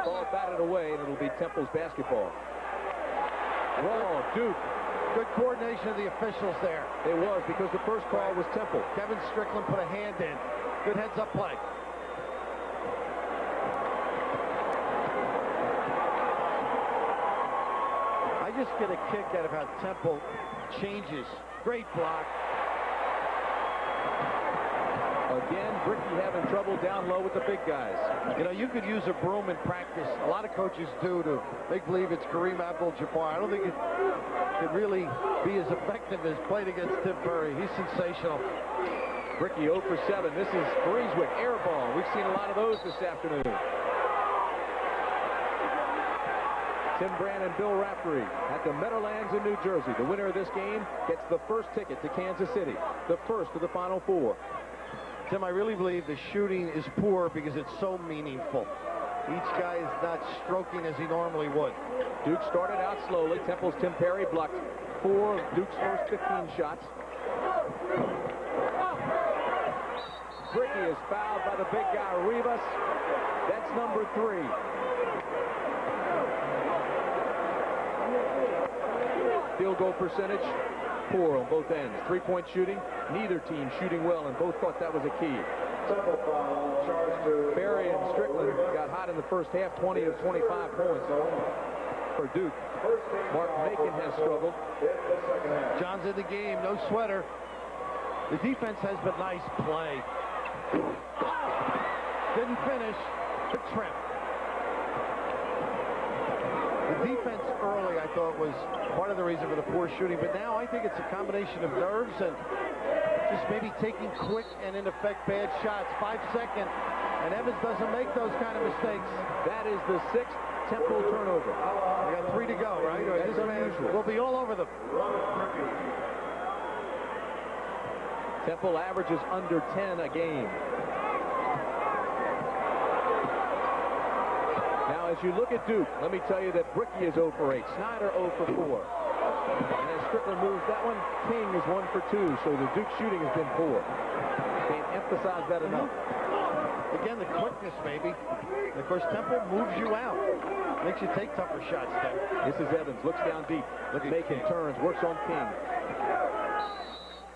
Ball batted away, and it'll be Temple's basketball. Wrong, Duke. Good coordination of the officials there. It was, because the first call was Temple. Kevin Strickland put a hand in. Good heads-up play. I just get a kick out of how Temple changes. Great block. Again, Bricky having trouble down low with the big guys. You know, you could use a broom in practice. A lot of coaches do to make believe it's Kareem Abdul-Jabbar. I don't think it could really be as effective as playing against Tim Perry. He's sensational. Bricky 0 for 7. This is Kryzyzewski, air ball. We've seen a lot of those this afternoon. Tim Brand and Bill Raftery at the Meadowlands in New Jersey. The winner of this game gets the first ticket to Kansas City, the first of the Final Four. Tim, I really believe the shooting is poor because it's so meaningful. Each guy is not stroking as he normally would. Duke started out slowly. Temple's Tim Perry blocked 4 of Duke's first 15 shots. Bricky is fouled by the big guy, Rivas. That's number 3. Field goal percentage, poor on both ends. 3-point shooting, neither team shooting well, and both thought that was a key. Perry and Strickland got hot in the first half, 20 of 25 points for Duke. Mark Macon has struggled. John's in the game, no sweater. The defense has been nice play. Didn't finish, the trim. The defense early, I thought, was part of the reason for the poor shooting, but now I think it's a combination of nerves and just maybe taking quick and, in effect, bad shots. 5 seconds, and Evans doesn't make those kind of mistakes. That is the 6th Temple turnover. They got 3 to go, right? That's unusual. We'll be all over them. Temple averages under 10 a game. Now, as you look at Duke, let me tell you that Bricky is 0 for 8. Snyder 0 for 4. And as Strickland moves that one, King is 1 for 2. So the Duke shooting has been poor. Can't emphasize that enough. Again, the quickness, maybe. And of course, Temple moves you out. Makes you take tougher shots, Tim. This is Evans. Looks down deep. Look at Macon. Turns. Works on King.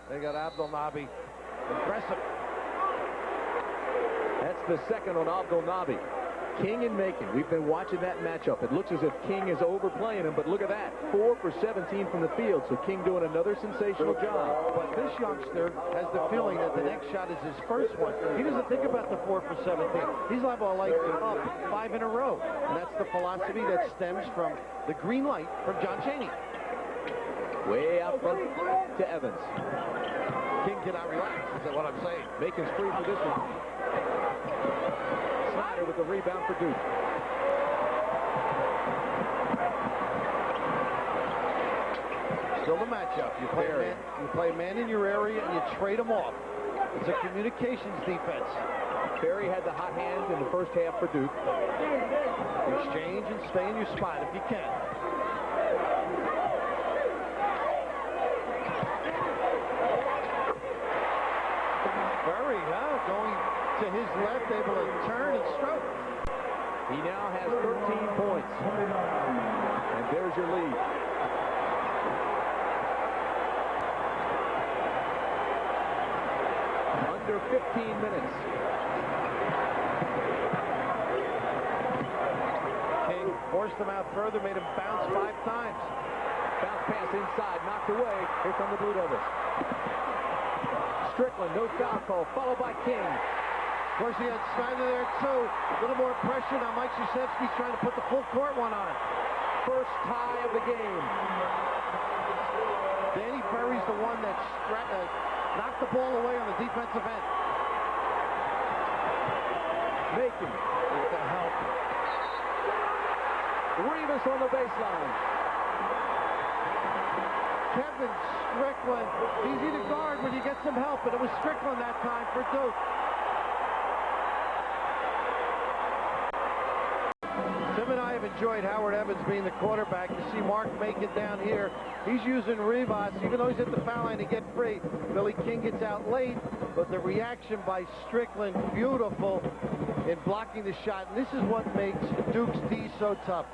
They got Abdul Nabi. Impressive. That's the second on Abdul Nabi. King and Macon. We've been watching that matchup. It looks as if King is overplaying him, but look at that. 4 for 17 from the field, so King doing another sensational job. But this youngster has the feeling that the next shot is his first one. He doesn't think about the 4 for 17. He's liable to light up 5 in a row. And that's the philosophy that stems from the green light from John Chaney. Way out front to Evans. King cannot relax, is that what I'm saying? Macon's free for this one. Snyder with the rebound for Duke. Still the matchup. You play a man in your area and you trade him off. It's a communications defense. Perry had the hot hand in the first half for Duke. Exchange and stay in your spot if you can. Going to his left, able to turn and stroke. He now has 13 points. And there's your lead. Under 15 minutes. King forced him out further, made him bounce 5 times. Bounce pass inside, knocked away. Here come the Blue Devils. Strickland, no foul call, followed by King. Of course, he had Snyder there, too. A little more pressure. Now Mike Krzyzewski's trying to put the full court one on. First tie of the game. Danny Ferry's the one that knocked the ball away on the defensive end. Macon with the help. Rivas on the baseline. Kevin Strickland, easy to guard when you get some help, but it was Strickland that time for Duke. Tim and I have enjoyed Howard Evans being the quarterback. You see Mark Macon down here. He's using Rivas, even though he's at the foul line to get free. Billy King gets out late, but the reaction by Strickland, beautiful in blocking the shot. And this is what makes Duke's D so tough.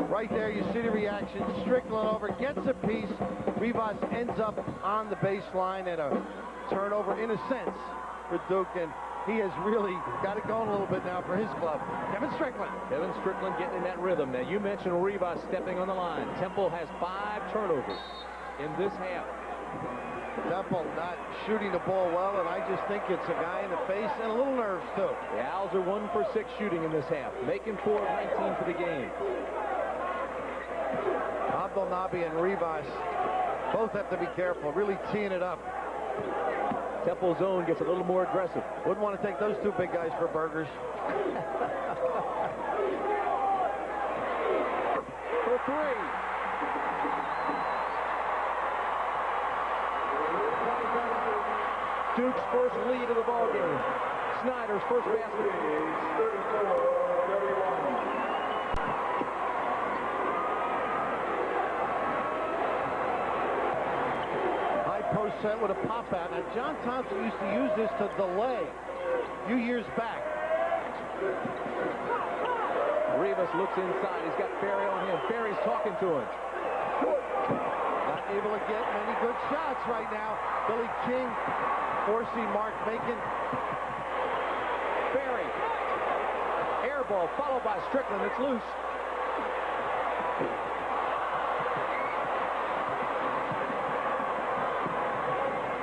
Right there, you see the reaction. Strickland over, gets a piece. Rivas ends up on the baseline and a turnover, in a sense, for Duke. And he has really got it going a little bit now for his club. Kevin Strickland. Kevin Strickland getting in that rhythm. Now, you mentioned Rivas stepping on the line. Temple has 5 turnovers in this half. Temple not shooting the ball well, and I just think it's a guy in the face and a little nerves, too. The Owls are 1 for 6 shooting in this half. Macon 4 of 19 for the game. Abdelnaby and Rivas both have to be careful, really teeing it up. Temple zone gets a little more aggressive. Wouldn't want to take those 2 big guys for burgers. For 3. Duke's first lead of the ball game. Snyder's first basket. Post set with a pop out. Now, John Thompson used to use this to delay a few years back. Rivas looks inside. He's got Ferry on him. Ferry's talking to him. Not able to get many good shots right now. Billy King forcing Mark Macon. Ferry. Air ball followed by Strickland. It's loose.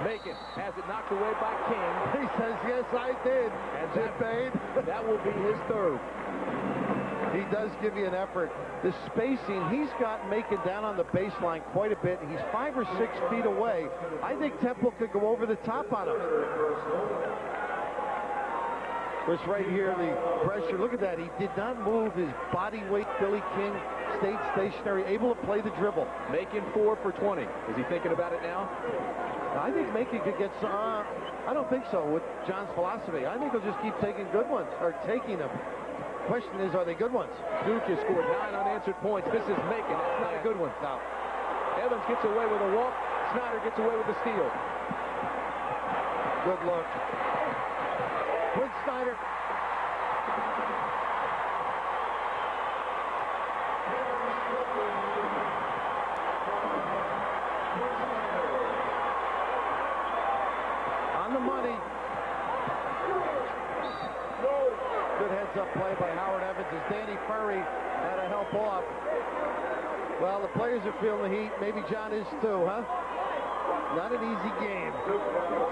Macon has it knocked away by King. He says, yes, I did. And Jim Bain. That will be his 3rd. He does give you an effort. The spacing, he's got Macon down on the baseline quite a bit. He's 5 or 6 feet away. I think Temple could go over the top on him. This right here, the pressure. Look at that. He did not move his body weight. Billy King stayed stationary, able to play the dribble. Macon 4 for 20. Is he thinking about it now? I think Macon could get some. I don't think so with John's philosophy. I think he'll just keep taking good ones, or taking them. Question is, are they good ones? Duke has scored 9 unanswered points. This is Macon. That's not a good one. No. Evans gets away with a walk. Snyder gets away with the steal. Good look. Quinn Snyder. On the money. Good heads-up play by Howard Evans as Danny Ferry had to help off. Well, the players are feeling the heat. Maybe John is too, huh? Not an easy game.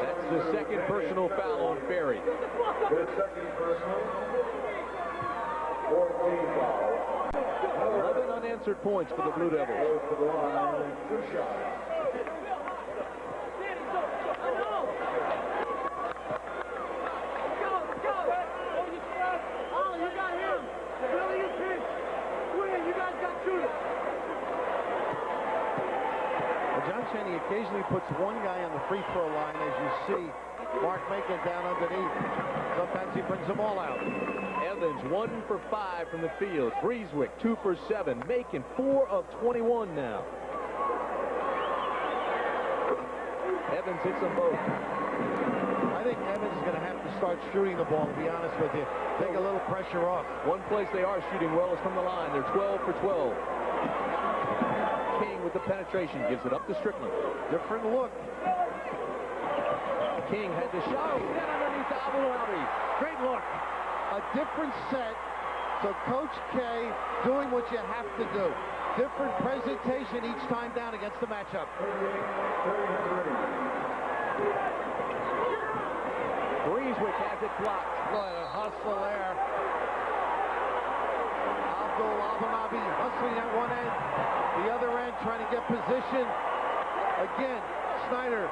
That's the 2nd personal foul on Ferry. The 2nd personal. 14 foul. 11 unanswered points for the Blue Devils. Goes to the line. 2 shots. John Chaney occasionally puts one guy on the free throw line, as you see Mark Macon down underneath. Sometimes he brings them all out. Evans 1 for 5 from the field. Breezewick 2 for 7. Macon 4 of 21 now. Evans hits them both. I think Evans is going to have to start shooting the ball, to be honest with you. Take a little pressure off. One place they are shooting well is from the line. They're 12 for 12. King with the penetration gives it up to Strickland. Different look. King had the shot. Set underneath to Abdelnaby. Great look. A different set. So Coach K doing what you have to do. Different presentation each time down against the matchup. Breezewick has it blocked. What a hustle there. Abdelnaby hustling at one end. The other end trying to get position. Again, Snyder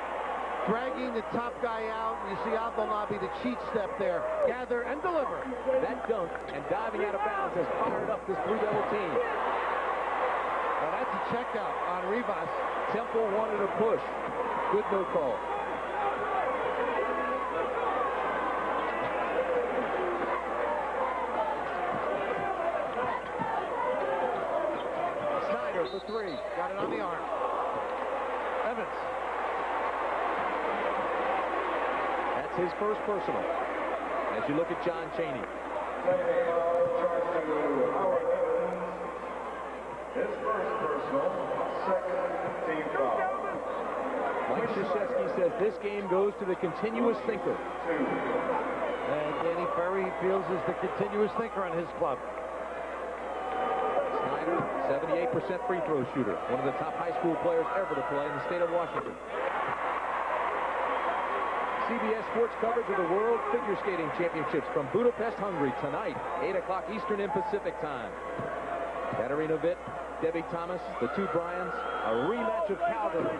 dragging the top guy out. You see Abdelnaby, the cheat step there. Gather and deliver. That dunk and diving out of bounds has fired up this Blue Devil team. Now that's a checkout on Rivas. Temple wanted a push. Good no call. Snyder for three. Got it on the arm. Evans. That's his first personal. As you look at John Chaney. His first personal, second team foul. Kryzyzewski says this game goes to the continuous thinker. And Danny Ferry feels is the continuous thinker on his club. Snyder, 78% free throw shooter. One of the top high school players ever to play in the state of Washington. CBS Sports coverage of the World Figure Skating Championships from Budapest, Hungary tonight, 8 o'clock Eastern and Pacific time. Katarina Witt, Debbie Thomas, the two Bryans, a rematch of Calgary.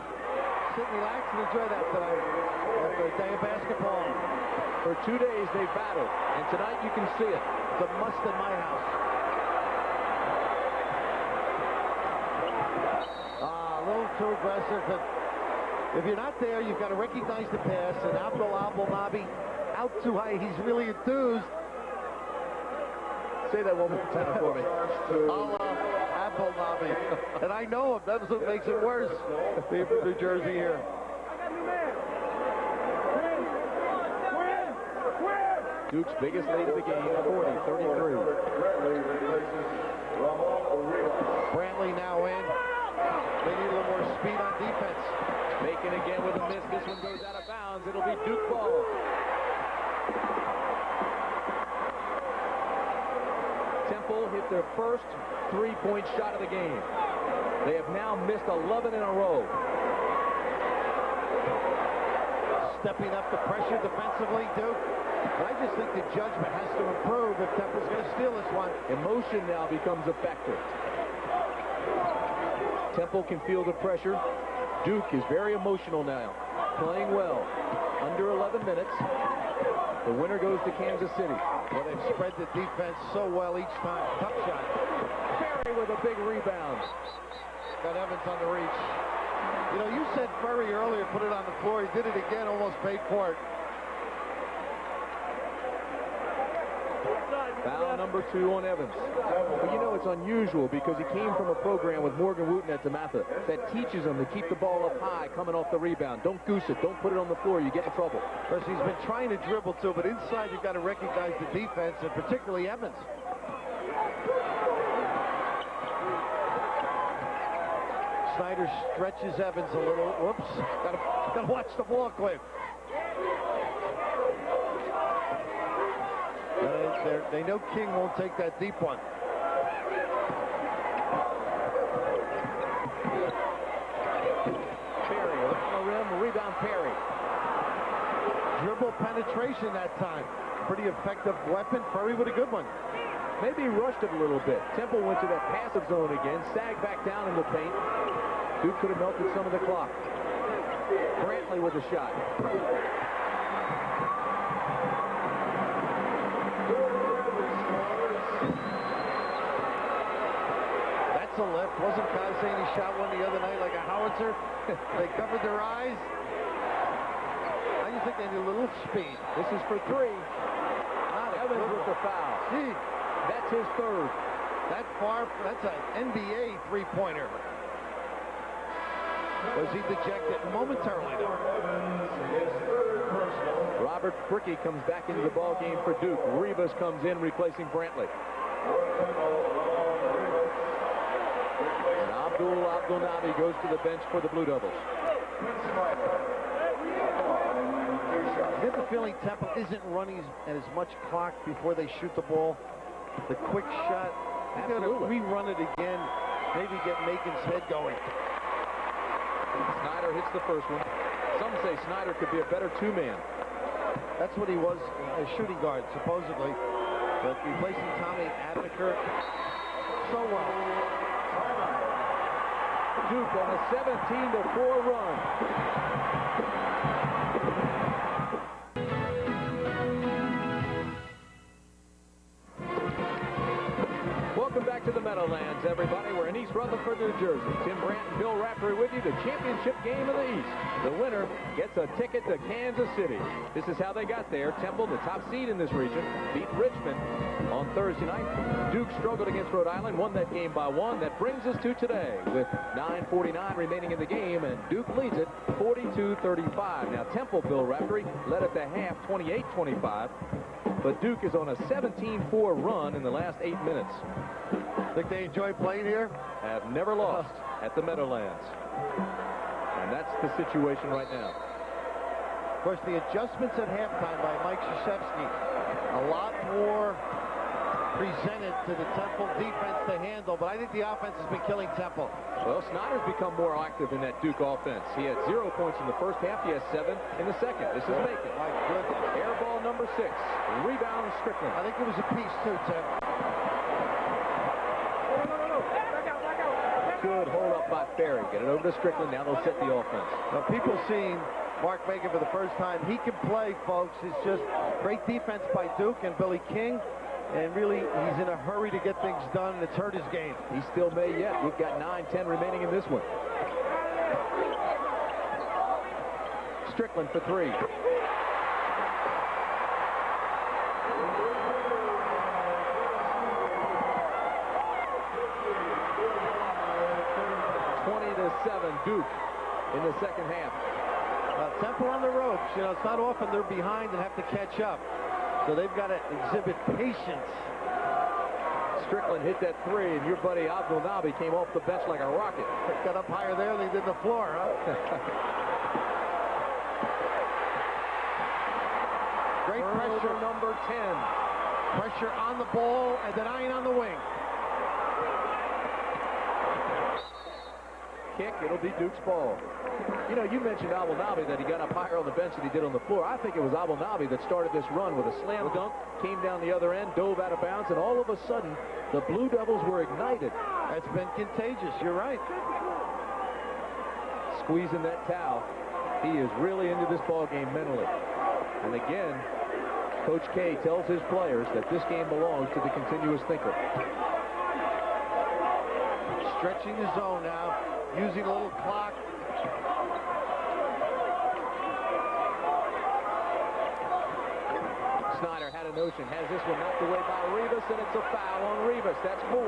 Sit, relax, and enjoy that tonight after a day of basketball. For 2 days they've battled, and tonight you can see it. It's a must in my house. A little too aggressive, but if you're not there, you've got to recognize the pass, and Abdelnaby out too high. He's really enthused. Say that one more time for me. Abdelnaby. And I know him. That's what makes it worse. Being from New Jersey here. Duke's biggest lead of the game, 40-33. Brantley now in. They need a little more speed on defense. Macon again with a miss. This one goes out of bounds. It'll be Duke ball. Temple hit their first three-point shot of the game. They have now missed 11 in a row. Stepping up the pressure defensively, Duke. But I just think the judgment has to improve if Temple's going to steal this one. Emotion now becomes a factor. Temple can feel the pressure. Duke is very emotional now, playing well. Under 11 minutes. The winner goes to Kansas City. Well, they've spread the defense so well each time. Tough shot. Ferry with a big rebound. Got Evans on the reach. You know, you said Ferry earlier put it on the floor. He did it again, almost paid for it. Foul number 2 on Evans. But you know it's unusual because he came from a program with Morgan Wooten at DeMatha that teaches him to keep the ball up high coming off the rebound. Don't goose it. Don't put it on the floor. You get in trouble. Of course, he's been trying to dribble too, but inside you've got to recognize the defense, and particularly Evans. Snyder stretches Evans a little. Whoops. Got to watch the ball quick. They know King won't take that deep one. Perry on the rim, rebound Perry. Dribble penetration that time. Pretty effective weapon. Perry with a good one. Maybe he rushed it a little bit. Temple went to that passive zone again, sagged back down in the paint. Duke could have melted some of the clock. Brantley with a shot. That's a lift. Wasn't Kyle saying he shot one the other night like a howitzer? They covered their eyes. I just think they need a little speed. This is for 3. Not Evans with the foul. Gee, That's his third. that far, that's an NBA three-pointer. Was he dejected momentarily, though? Robert Brickey comes back into the ball game for Duke. Rivas comes in replacing Brantley. And Abdelnaby goes to the bench for the Blue Devils. I get the feeling Temple isn't running at as much clock before they shoot the ball. The quick shot. They've got to rerun it again. Maybe get Macon's head going. Snyder hits the first one. Some say Snyder could be a better two-man. That's what he was, a shooting guard, supposedly. But replacing Tommy Adniker so well. Duke on a 17-4 run. Welcome back to the Meadowlands, everybody. We're in East Rutherford, New Jersey. Tim Brandt and Bill Raftery with you. The championship game of the East. The winner gets a ticket to Kansas City. This is how they got there. Temple, the top seed in this region, beat Richmond on Thursday night. Duke struggled against Rhode Island, won that game by 1. That brings us to today with 9:49 remaining in the game, and Duke leads it 42-35. Now, Temple, Bill Raftery, led at the half 28-25. But Duke is on a 17-4 run in the last 8 minutes. Think they enjoy playing here? Have never lost at the Meadowlands. And that's the situation right now. Of course, the adjustments at halftime by Mike Krzyzewski, a lot more presented to the Temple defense to handle, but I think the offense has been killing Temple. Well, Snyder's become more active in that Duke offense. He had 0 points in the first half. He has 7 in the second. This is Macon. My goodness. Air ball number 6. Rebound Strickland. I think it was a piece, too, Tim. Good hold up by Ferry. Get it over to Strickland. Now they'll set the offense. Now, people seeing Mark Macon for the first time. He can play, folks. It's just great defense by Duke and Billy King. And really, he's in a hurry to get things done, and it's hurt his game. He still may yet. We've got 9-10 remaining in this one. Strickland for 3. Duke in the second half. Temple on the ropes. You know, it's not often they're behind and have to catch up. So they've got to exhibit patience. Strickland hit that 3, and your buddy Abdul Nabi came off the bench like a rocket. Got up higher there than he did the floor, huh? Great pressure. Number 10. Pressure on the ball and denying on the wing. Kick, it'll be Duke's ball. You know, you mentioned Abdul Nabi, that he got up higher on the bench than he did on the floor. I think it was Abdul Nabi that started this run with a slam dunk, came down the other end, dove out of bounds, and all of a sudden, the Blue Devils were ignited. That's been contagious. You're right. Squeezing that towel. He is really into this ball game mentally. And again, Coach K tells his players that this game belongs to the continuous thinker. Stretching the zone now, using a little clock. Snyder had a notion, has this one knocked away by Rivas, and it's a foul on Rivas. That's 4.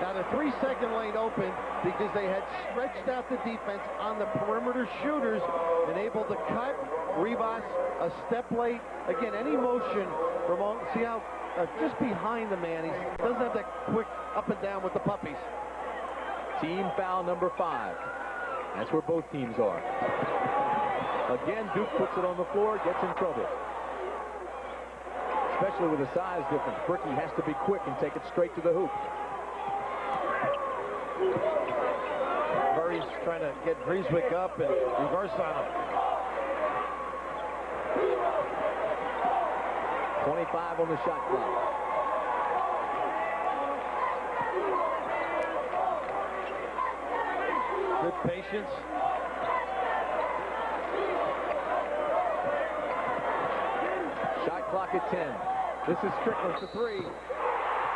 Now the 3-second lane open because they had stretched out the defense on the perimeter shooters and able to cut. Rivas a step late. Again, any motion from all, see how just behind the man, he doesn't have that quick up and down with the puppies. Team foul number 5. That's where both teams are. Again, Duke puts it on the floor, gets in trouble. Especially with the size difference. Bricky has to be quick and take it straight to the hoop. Murray's trying to get Kryzyzewski up and reverse on him. 25 on the shot clock. Good patience. Shot clock at 10. This is Strickland for 3.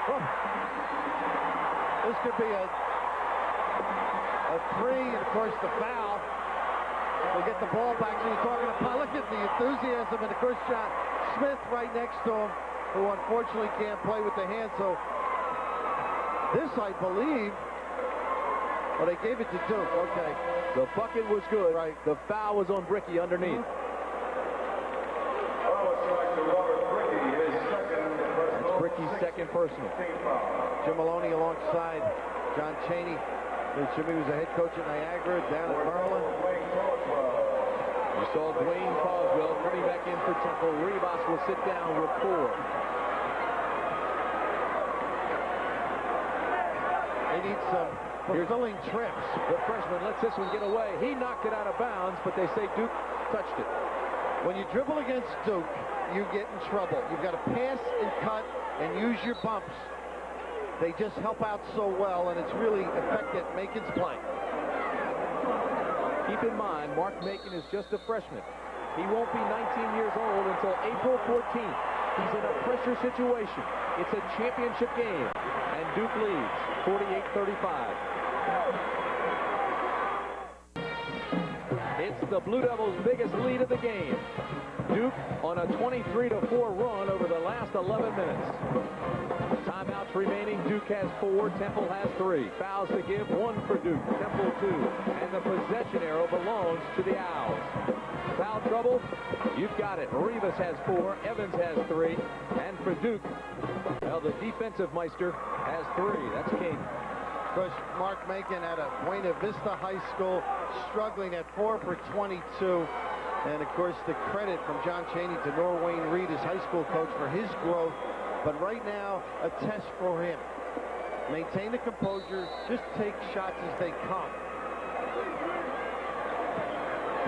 Oh. This could be a 3, and of course the foul. They get the ball back. So you're talking about, look at the enthusiasm, and of course John Smith right next to him, who unfortunately can't play with the hand. So this, I believe, well, they gave it to Duke. Okay. The bucket was good. Right. The foul was on Bricky underneath. That's Bricky's second personal. Jim Maloney alongside John Chaney. Jimmy was a head coach at Niagara, down at Maryland. You saw Dwayne Caldwell coming back in for Temple. Rivas will sit down with 4. They need some fulfilling trips. The freshman lets this one get away. He knocked it out of bounds, but they say Duke touched it. When you dribble against Duke, you get in trouble. You've got to pass and cut and use your bumps. They just help out so well, and it's really affected Macon's play. Keep in mind, Mark Macon is just a freshman. He won't be 19 years old until April 14th. He's in a pressure situation. It's a championship game, and Duke leads 48-35. It's the Blue Devils' biggest lead of the game. Duke on a 23-4 run over the last 11 minutes. Timeouts remaining. Duke has 4. Temple has 3. Fouls to give. 1 for Duke. Temple 2. And the possession arrow belongs to the Owls. Foul trouble? You've got it. Rivas has 4. Evans has 3. And for Duke, well, the defensive Meister has 3. That's King. Of course, Mark Macon at a Buena Vista High School, struggling at 4 for 22. And, of course, the credit from John Chaney to Norwayne Reed, his high school coach, for his growth. But right now, a test for him. Maintain the composure. Just take shots as they come.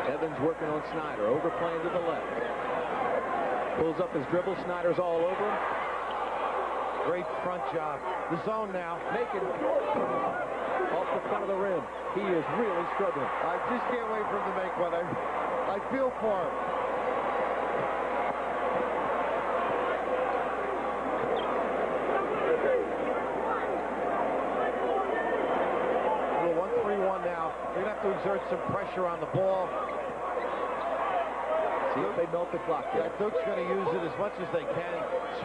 Evans working on Snyder. Overplaying to the left. Pulls up his dribble. Snyder's all over him. Great front job. The zone now. Macon off the front of the rim. He is really struggling. I just can't wait for him to make one. I feel for him. Well, 1-3-1 now. They're going to have to exert some pressure on the ball. See if they melt the clock there. Duke's going to use it as much as they can.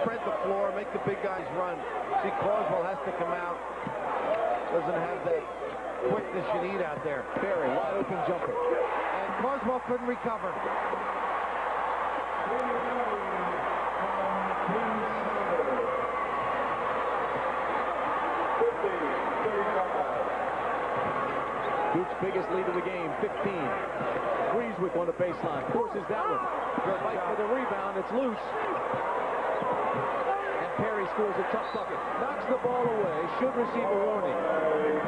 Spread the floor, make the big guys run. See, Carswell has to come out. Doesn't have that quickness you need out there. Barry, wide open jumper. And Carswell couldn't recover. Duke's biggest lead of the game, 15. Kryzyzewski on the baseline, forces that one. Good fight for the rebound, it's loose. And Perry scores a tough bucket. Knocks the ball away, should receive a warning.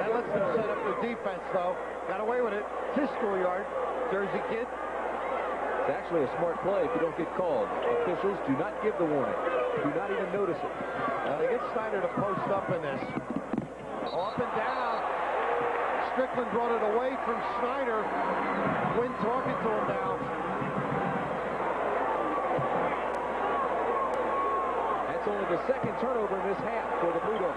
That lets them set up their defense, though. Got away with it. It's his schoolyard. Jersey kid. It's actually a smart play if you don't get called. Officials do not give the warning. Do not even notice it. Now they get Snyder to post up in this. Up and down. Strickland brought it away from Snyder. Quinn talking to him now. That's only the second turnover in this half for the Blue Devils.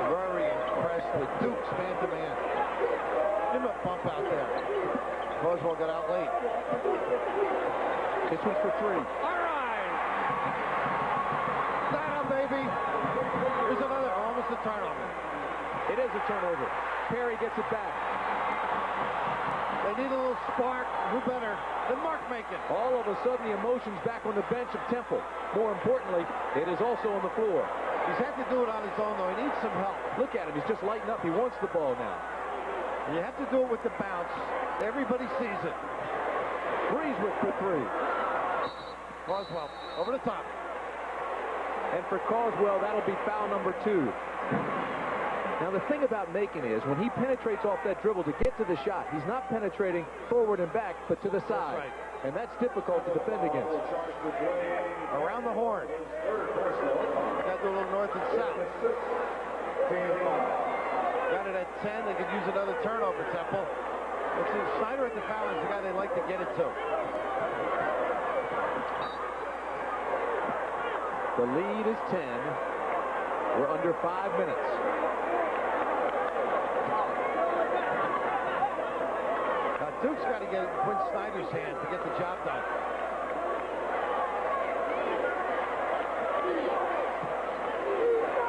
Very impressed with Duke's man-to-man. Give him a bump out there. Carswell got out late. This one's for 3. All right. That baby. Here's another. Almost a turnover. It is a turnover. Perry gets it back. They need a little spark. Who better than Mark Macon? All of a sudden, the emotion's back on the bench of Temple. More importantly, it is also on the floor. He's had to do it on his own, though. He needs some help. Look at him. He's just lighting up. He wants the ball now. You have to do it with the bounce. Everybody sees it. Kryzyzewski for 3. Carswell over the top. And for Carswell, that'll be foul number 2. Now, the thing about Macon is when he penetrates off that dribble to get to the shot, he's not penetrating forward and back, but to the side. That's right. And that's difficult to defend against. Around the horn. Got to do a little north and south. Got it at 10. They could use another turnover, Temple. Let's see, Snyder at the foul is the guy they like to get it to. The lead is 10. We're under 5 minutes. Now, Duke's got to get it in Quinn Snyder's hand to get the job done.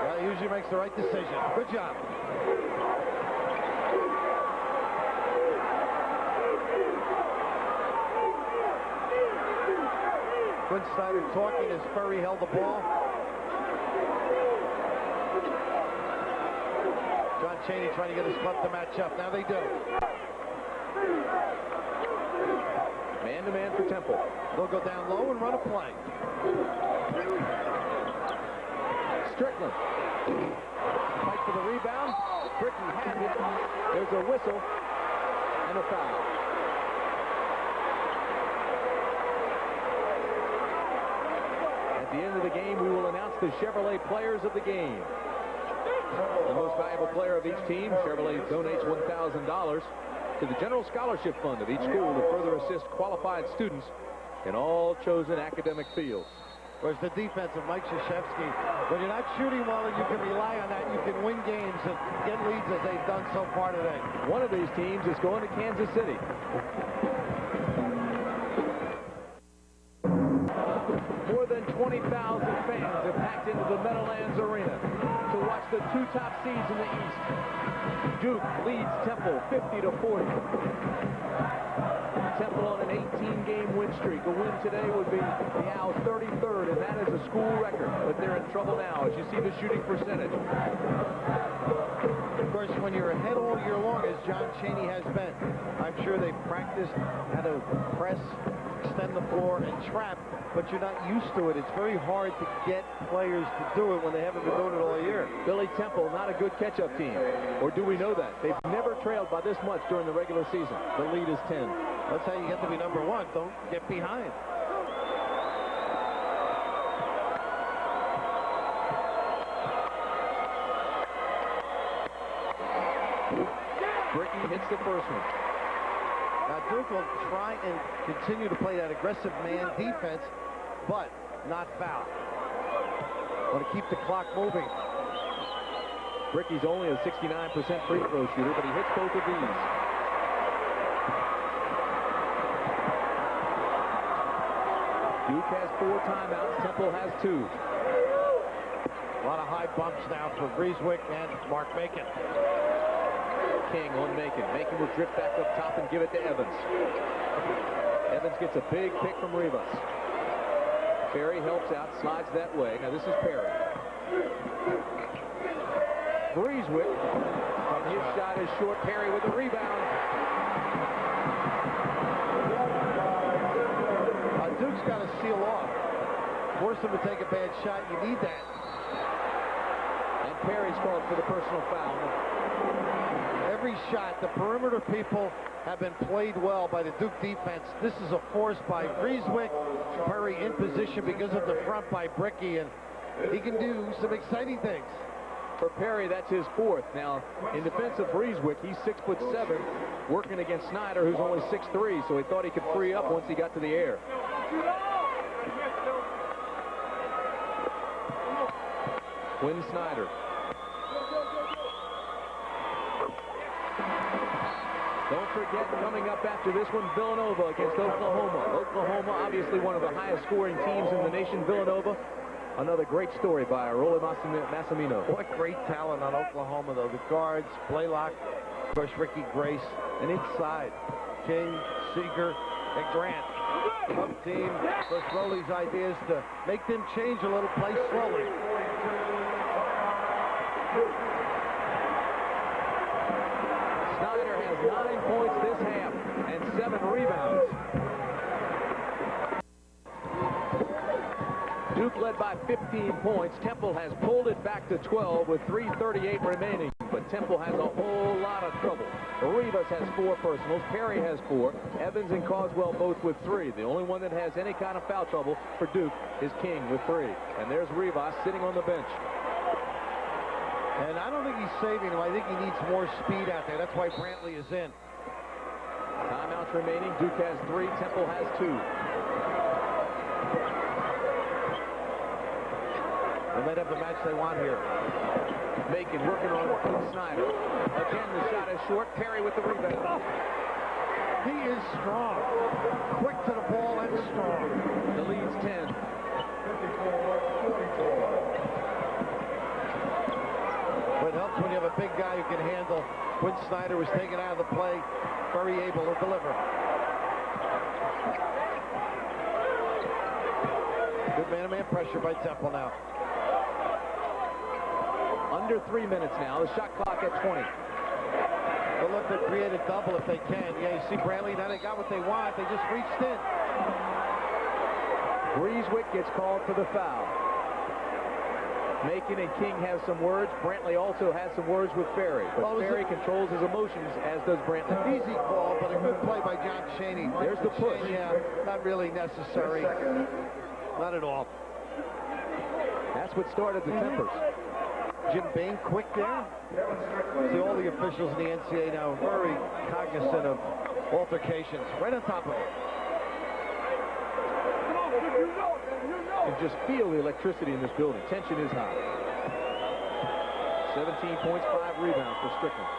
Well, he usually makes the right decision. Good job. Quinn Snyder talking as Furry held the ball. John Chaney trying to get his club to match up. Now they do. Man-to-man for Temple. They'll go down low and run a play. Strickland. Fight for the rebound. Bricky has it. There's a whistle and a foul. the game, we will announce the Chevrolet players of the game. The most valuable player of each team, Chevrolet donates $1,000 to the General Scholarship Fund of each school to further assist qualified students in all chosen academic fields. Whereas the defense of Mike Krzyzewski, when you're not shooting well and you can rely on that, you can win games and get leads as they've done so far today. One of these teams is going to Kansas City. More than 20,000 fans have packed into the Meadowlands Arena to watch the two top seeds in the East. Duke leads Temple 50-40. Temple on an 18-game win streak. A win today would be the Owls' 33rd, and that is a school record. But they're in trouble now, as you see the shooting percentage. Of course, when you're ahead all year long, as John Chaney has been, I'm sure they've practiced how to press, extend the floor, and trap, but you're not used to it. It's very hard to get players to do it when they haven't been doing it all year. Billy Temple, not a good catch-up team. Or do we know that? They've never trailed by this much during the regular season. The lead is 10. That's how you get to be number one. Don't get behind. Bricky hits the first one. Now Duke will try and continue to play that aggressive man defense, but not foul. Want to keep the clock moving. Bricky's only a 69% free throw shooter, but he hits both of these. Duke has 4 timeouts. Temple has 2. A lot of high bumps now for Kryzyzewski and Mark Macon. King on Macon. Macon will drift back up top and give it to Evans. Evans gets a big pick from Rivas. Perry helps out, slides that way. Now this is Perry. Kryzyzewski, and his shot is short. Perry with the rebound. Duke's got to seal off. Force him to take a bad shot. You need that. And Perry's called for the personal foul. Every shot, the perimeter people have been played well by the Duke defense. This is a force by Kryzyzewski. Perry in position because of the front by Bricky, and he can do some exciting things. For Perry, that's his 4th. Now, in defense of Kryzyzewski, he's 6'7", working against Snyder, who's only 6'3", so he thought he could free up once he got to the air. Quinn Snyder. Don't forget, coming up after this one, Villanova against Oklahoma. Oklahoma, obviously one of the highest scoring teams in the nation. Villanova, another great story by Rolly Massimino. What great talent on Oklahoma, though. The guards, Blaylock, of course, Ricky Grace, and inside, King, Seeger, and Grant. Tough team. Of course, Rolly's idea is to make them change a little, play slowly. Snyder has 9 points this half and 7 rebounds. Duke led by 15 points. Temple has pulled it back to 12 with 3:38 remaining, but Temple has a whole lot of trouble. Rivas has 4 personals. Perry has 4. Evans and Causwell both with 3. The only one that has any kind of foul trouble for Duke is King with 3. And there's Rivas sitting on the bench. And I don't think he's saving him. I think he needs more speed out there. That's why Brantley is in. Timeouts remaining. Duke has 3. Temple has 2. They might have the match they want here. Macon working on Snyder. Again, the shot is short. Perry with the rebound. He is strong. Quick to the ball and strong. The lead's 10. But it helps when you have a big guy who can handle. Quinn Snyder was taken out of the play. Very able to deliver. Good man-to-man pressure by Temple now. Under 3 minutes now. The shot clock at 20. They'll look to create a double if they can. Yeah, you see Brantley, now they got what they want. They just reached in. Kryzyzewski gets called for the foul. Macon and King have some words. Brantley also has some words with Ferry. But Ferry controls his emotions, as does Brantley. Easy call, but a good play by John Chaney. There's the push. Yeah, not really necessary. Not at all. that's what started the tempers. Jim Bain quick there. See, all the officials in the NCAA now are very cognizant of altercations. Right on top of it. You can just feel the electricity in this building. Tension is high. 17 points, 5 rebounds for Strickland.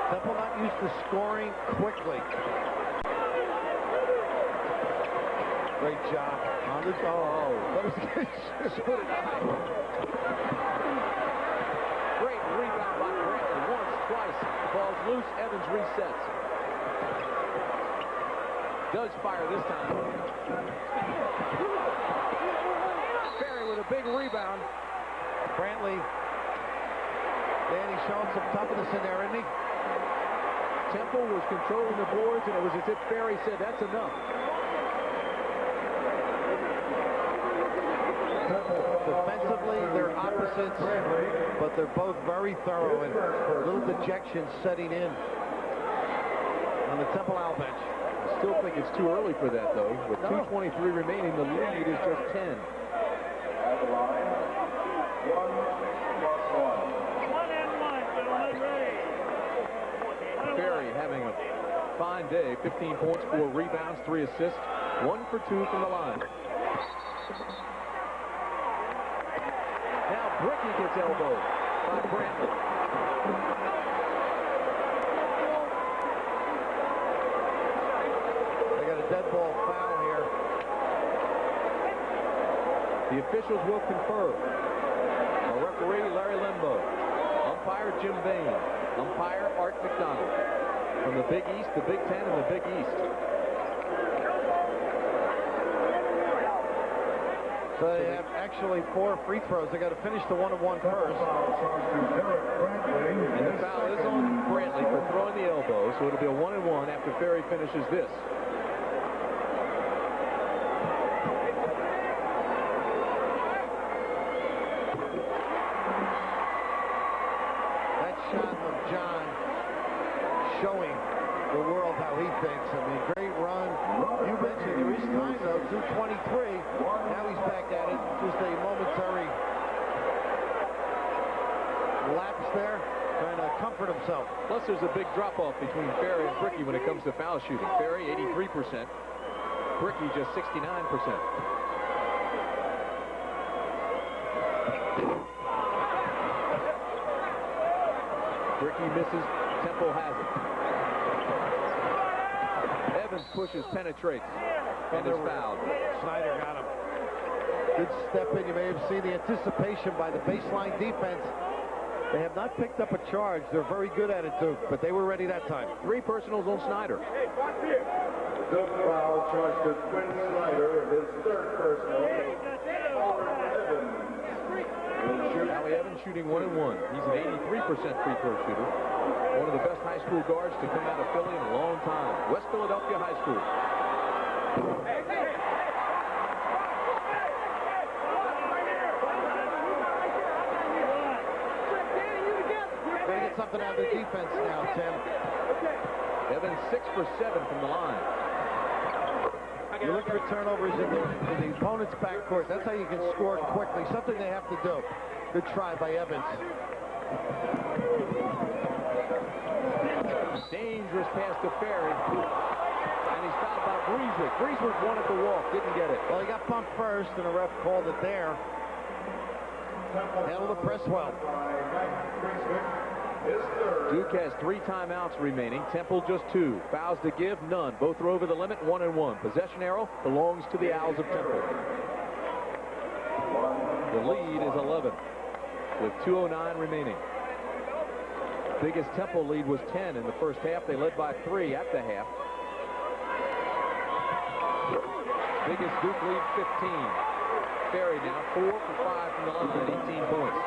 Temple not used to scoring quickly. Great job on this. Oh, that was Great rebound by Brantley. Once, twice. The ball's loose. Evans resets. Does fire this time. Ferry with a big rebound. Brantley. Danny showing some toughness in there, isn't he? Temple was controlling the boards, and it was as if Ferry said, that's enough. Defensively, they're opposites, but they're both very thorough, and a little dejection setting in on the Temple Owl bench. I still think it's too early for that, though. With 2:23 remaining, the lead is just 10. At the line, 1+1. Ferry having a fine day. 15 points, 4 rebounds, 3 assists, 1 for 2 from the line. Now Bricky gets elbowed by Brantley. They got a dead ball foul here. The officials will confer. A referee, Larry Limbo. Umpire, Jim Bain. Umpire, Art McDonald. From the Big East, the Big Ten, and the Big East. So they have actually 4 free throws. They got to finish the 1-on-1 first. And the foul is on Brantley for throwing the elbow, so it'll be a 1-and-1 after Ferry finishes this. That shot of John showing the world how he thinks. I mean, great run. You mentioned there is time, though, 2:23. Now he's back at it. Just a momentary lapse there, trying to comfort himself. Plus, there's a big drop-off between Ferry and Bricky when it comes to foul shooting. Ferry, 83%. Bricky, just 69%. Bricky misses. Temple has it. Evans pushes, penetrates, and is fouled. Snyder got him. Good step in. You may have seen the anticipation by the baseline defense. They have not picked up a charge. They're very good at it, Duke, but they were ready that time. 3 personals on Snyder. The foul charged to Quinn Snyder, his 3rd personal. Howie Evans shooting 1-and-1. He's an 83% free throw shooter. One of the best high school guards to come out of Philly in a long time. West Philadelphia High School. They get something out of the defense now, Tim. Evans 6 for 7 from the line. You look for turnovers in the opponent's backcourt. That's how you can score quickly. Something they have to do. Good try by Evans. Dangerous pass to Ferry. And he's fouled by Breezer. Breezer wanted the walk, didn't get it. Well, he got bumped first, and the ref called it there. Handled the press well. Duke has 3 timeouts remaining. Temple just 2. Fouls to give, none. Both are over the limit, 1-and-1. Possession arrow belongs to the Owls of Temple. The lead is 11 with 2:09 remaining. Biggest Temple lead was 10 in the first half. They led by 3 at the half. Biggest Duke lead, 15. Ferry now 4 for 5 from the line, 18 points.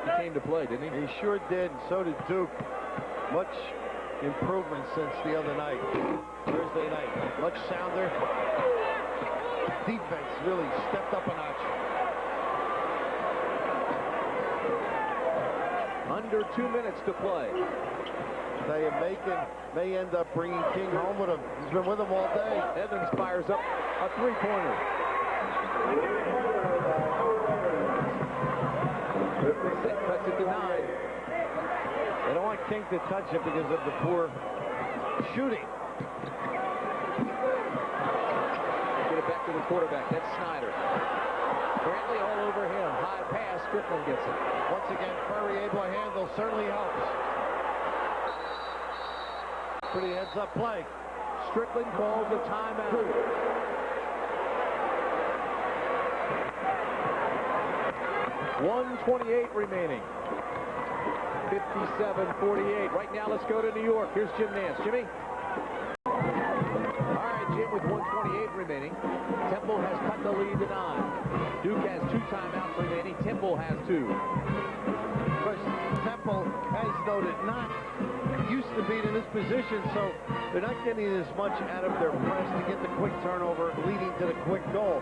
He came to play, didn't he? He sure did, and so did Duke. Much improvement since the other night, Thursday night. Much sounder. Defense really stepped up a notch. under 2 minutes to play. Macon may end up bringing King home with him. He's been with him all day. Evans fires up a three-pointer. That cuts it to 9. They don't want King to touch it because of the poor shooting. Get it back to the quarterback. That's Snyder. Brantley all over him. High pass. Strickland gets it. Once again, Curry able to handle certainly helps. Pretty heads-up play. Strickland calls a timeout. .128 remaining. 57-48. Right now, let's go to New York. Here's Jim Nance. Jimmy? All right, Jim, with 128 remaining. Temple has cut the lead to 9. Duke has 2 timeouts remaining. Temple has 2. Of course, Temple, as noted, not used to being in this position, so they're not getting as much out of their press to get the quick turnover leading to the quick goal.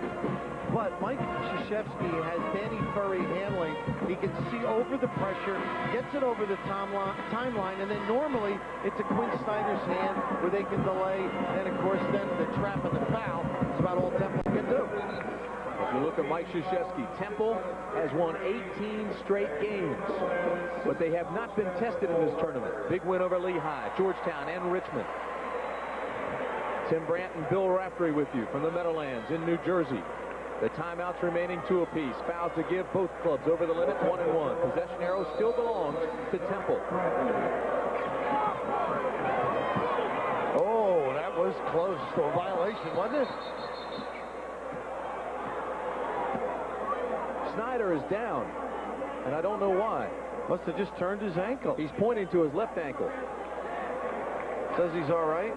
But Mike Krzyzewski has Danny Ferry handling. He can see over the pressure, gets it over the timeline, and then normally it's a Quinn Snyder's hand where they can delay. And of course, then the trap and the foul is about all Temple can do. If you look at Mike Krzyzewski, Temple has won 18 straight games, but they have not been tested in this tournament. Big win over Lehigh, Georgetown, and Richmond. Tim Brandt and Bill Raftery with you from the Meadowlands in New Jersey. The timeouts remaining 2 apiece. Fouls to give, both clubs over the limit, 1-1. Possession arrow still belongs to Temple. Oh, that was close to a violation, wasn't it? Snyder is down, and I don't know why. Must have just turned his ankle. He's pointing to his left ankle. Says he's all right.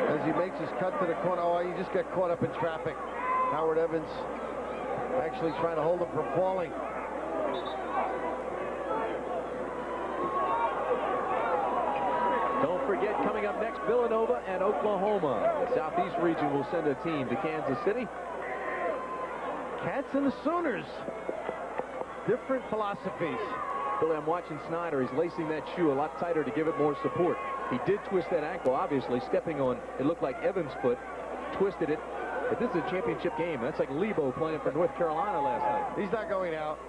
As he makes his cut to the corner. Oh, he just got caught up in traffic. Howard Evans actually trying to hold him from falling. Don't forget, coming up next, Villanova and Oklahoma. The Southeast region will send a team to Kansas City. Cats and the Sooners. Different philosophies. Billy, I'm watching Snyder. He's lacing that shoe a lot tighter to give it more support. He did twist that ankle, obviously, stepping on, it looked like Evans' foot, twisted it. But this is a championship game. That's like Lebo playing for North Carolina last night. He's not going out.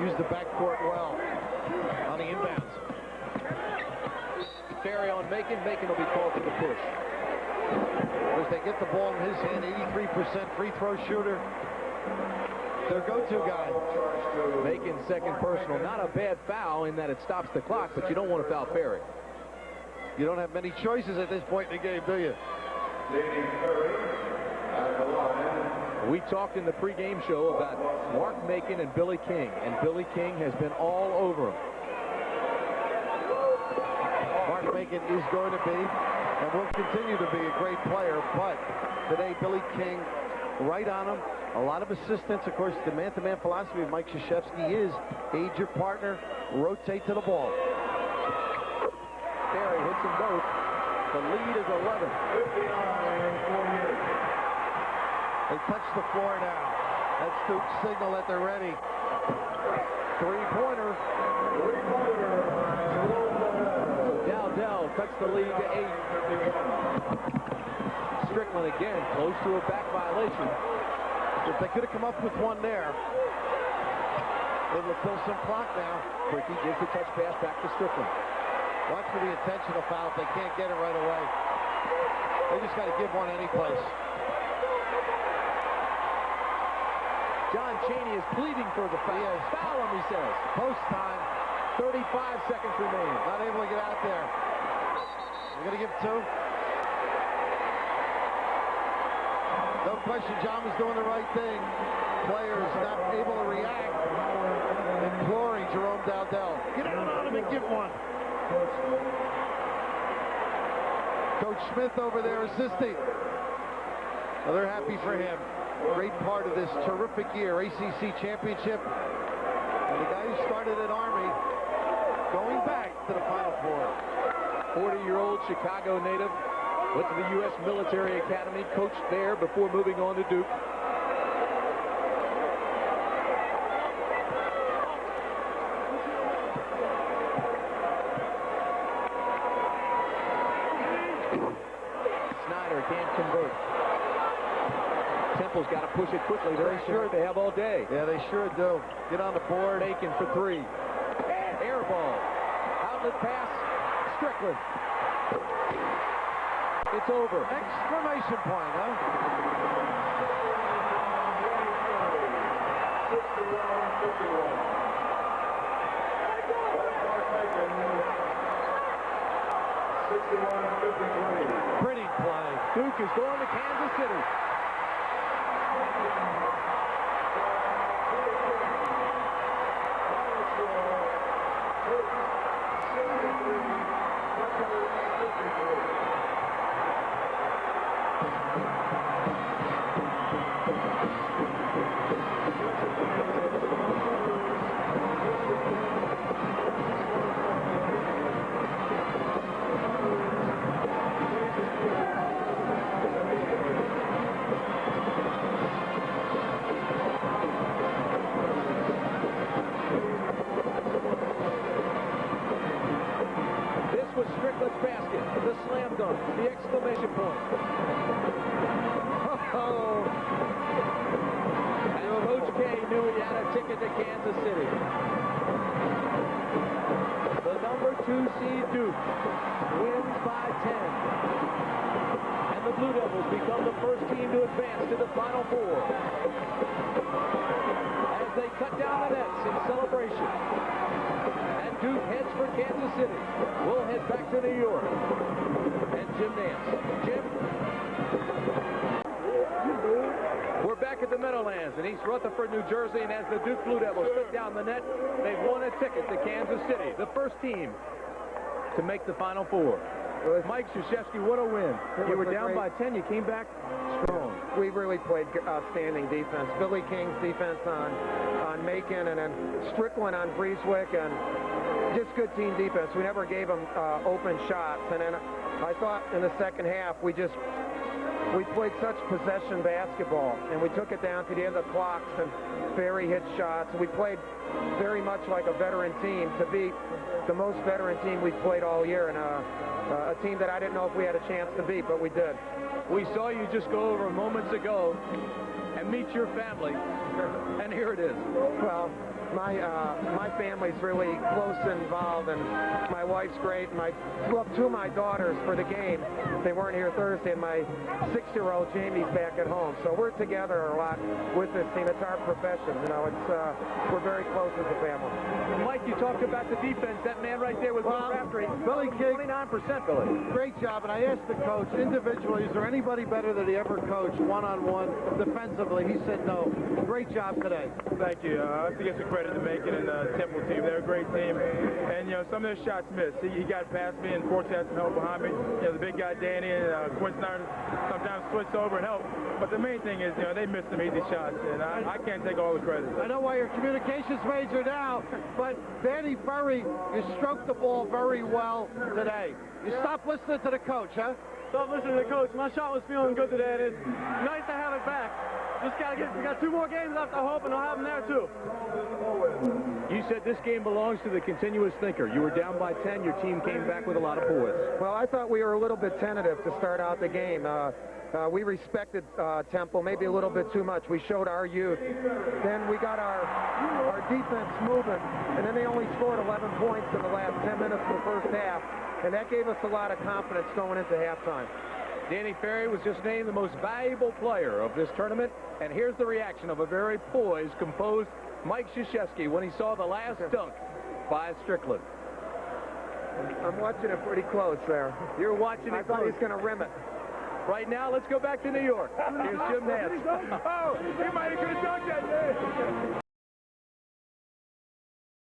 Used the backcourt well on the inbounds. Ferry on Macon. Macon will be called for the push. As they get the ball in his hand, 83% free throw shooter. Their go-to guy. Macon's second personal. Not a bad foul in that it stops the clock, but you don't want to foul Ferry. You don't have many choices at this point in the game, do you? We talked in the pregame show about Mark Macon and Billy King, and Billy King has been all over him. Mark Macon is going to be, and will continue to be, a great player, but today Billy King right on him. A lot of assistance. Of course, the man-to-man philosophy of Mike Krzyzewski is aid your partner, rotate to the ball. Ferry hits them both. The lead is 11. They touch the floor now. That's Duke's signal that they're ready. Three-pointer. So Dowdell cuts the lead to 8. Strickland again, close to a back violation. If they could have come up with one there, able to kill some clock now. Ricky gives the touch pass back to Strickland. Watch for the intentional foul if they can't get it right away. They just got to give one any place. John Chaney is pleading for the foul. Yes. Foul him, he says. Post time. 35 seconds remaining. Not able to get out there. They're going to give 2. No question, John was doing the right thing. Players not able to react. Imploring Jerome Dowdell. Get out on him and give one. Coach Smith over there assisting. Well, they're happy for him. Great part of this terrific year. ACC championship. And the guy who started at Army going back to the Final Four. 40-year-old Chicago native. Went to the U.S. Military Academy, coached there before moving on to Duke. convert. Temple's got to push it quickly. They're sure they have all day. Yeah, they sure do. Get on the board. Aiken for three. Air ball. Outlet pass. Strickland. It's over. Exclamation point, huh? 61-53. Pretty play. Duke is going to Kansas City. Strickland's basket, the slam dunk, the exclamation point. Oh! And Coach K knew he had a ticket to Kansas City. The number 2 seed Duke wins by 10. And the Blue Devils become the first team to advance to the Final Four. As they cut down the nets in celebration. Duke heads for Kansas City. We'll head back to New York. And Jim Nance. Jim? We're back at the Meadowlands in East Rutherford, New Jersey, and as the Duke Blue Devils stick down the net, they've won a ticket to Kansas City, the first team to make the Final Four. Mike Krzyzewski, what a win. You were down by 10, you came back strong. We really played outstanding defense. Billy King's defense on Macon, and then Strickland on Breeswick, and just good team defense. We never gave them open shots. And then I thought in the second half we played such possession basketball, and we took it down to the end of the clocks, and Barry hit shots. We played very much like a veteran team to beat the most veteran team we've played all year, and a team that I didn't know if we had a chance to beat, but we did. We saw you just go over moments ago and meet your family, and here it is. Well, my family's really close and involved, and my wife's great. And I flew up 2 of my daughters for the game. They weren't here Thursday, and my 6-year-old Jamie's back at home. So we're together a lot with this team. It's our profession. You know, we're very close as a family. Mike, you talked about the defense. That man right there was Will Raftery. Billy King, 29%, Billy. great job. And I asked the coach individually, is there anybody better that he ever coached one-on-one defensively? He said no. Great job today. Thank you. I think it's a credit to Macon and the Temple team. They're a great team. And, you know, some of their shots missed. He got past me and Forte had some help behind me. You know, the big guy, Danny, and Quinn Snyder sometimes switch over and help. But the main thing is, you know, they missed some easy shots, and I can't take all the credit. I know why you're communications major now, but Danny Ferry, you stroked the ball very well today. You stopped listening to the coach, huh? Stop listening to the coach. My shot was feeling good today, and it's nice to have it back. We got 2 more games left, I hope, and I'll have them there too. You said this game belongs to the continuous thinker. You were down by 10. Your team came back with a lot of poise. Well, I thought we were a little bit tentative to start out the game. We respected Temple maybe a little bit too much. We showed our youth. Then we got our defense moving, and then they only scored 11 points in the last 10 minutes of the first half, and that gave us a lot of confidence going into halftime. Danny Ferry was just named the most valuable player of this tournament, and here's the reaction of a very poised, composed Mike Krzyzewski when he saw the last dunk by Strickland. I'm watching it pretty close there. You're watching it I thought close. he was going to rim it. Right now, let's go back to New York. Here's Jim Nance. Oh, he might have could have dunked that.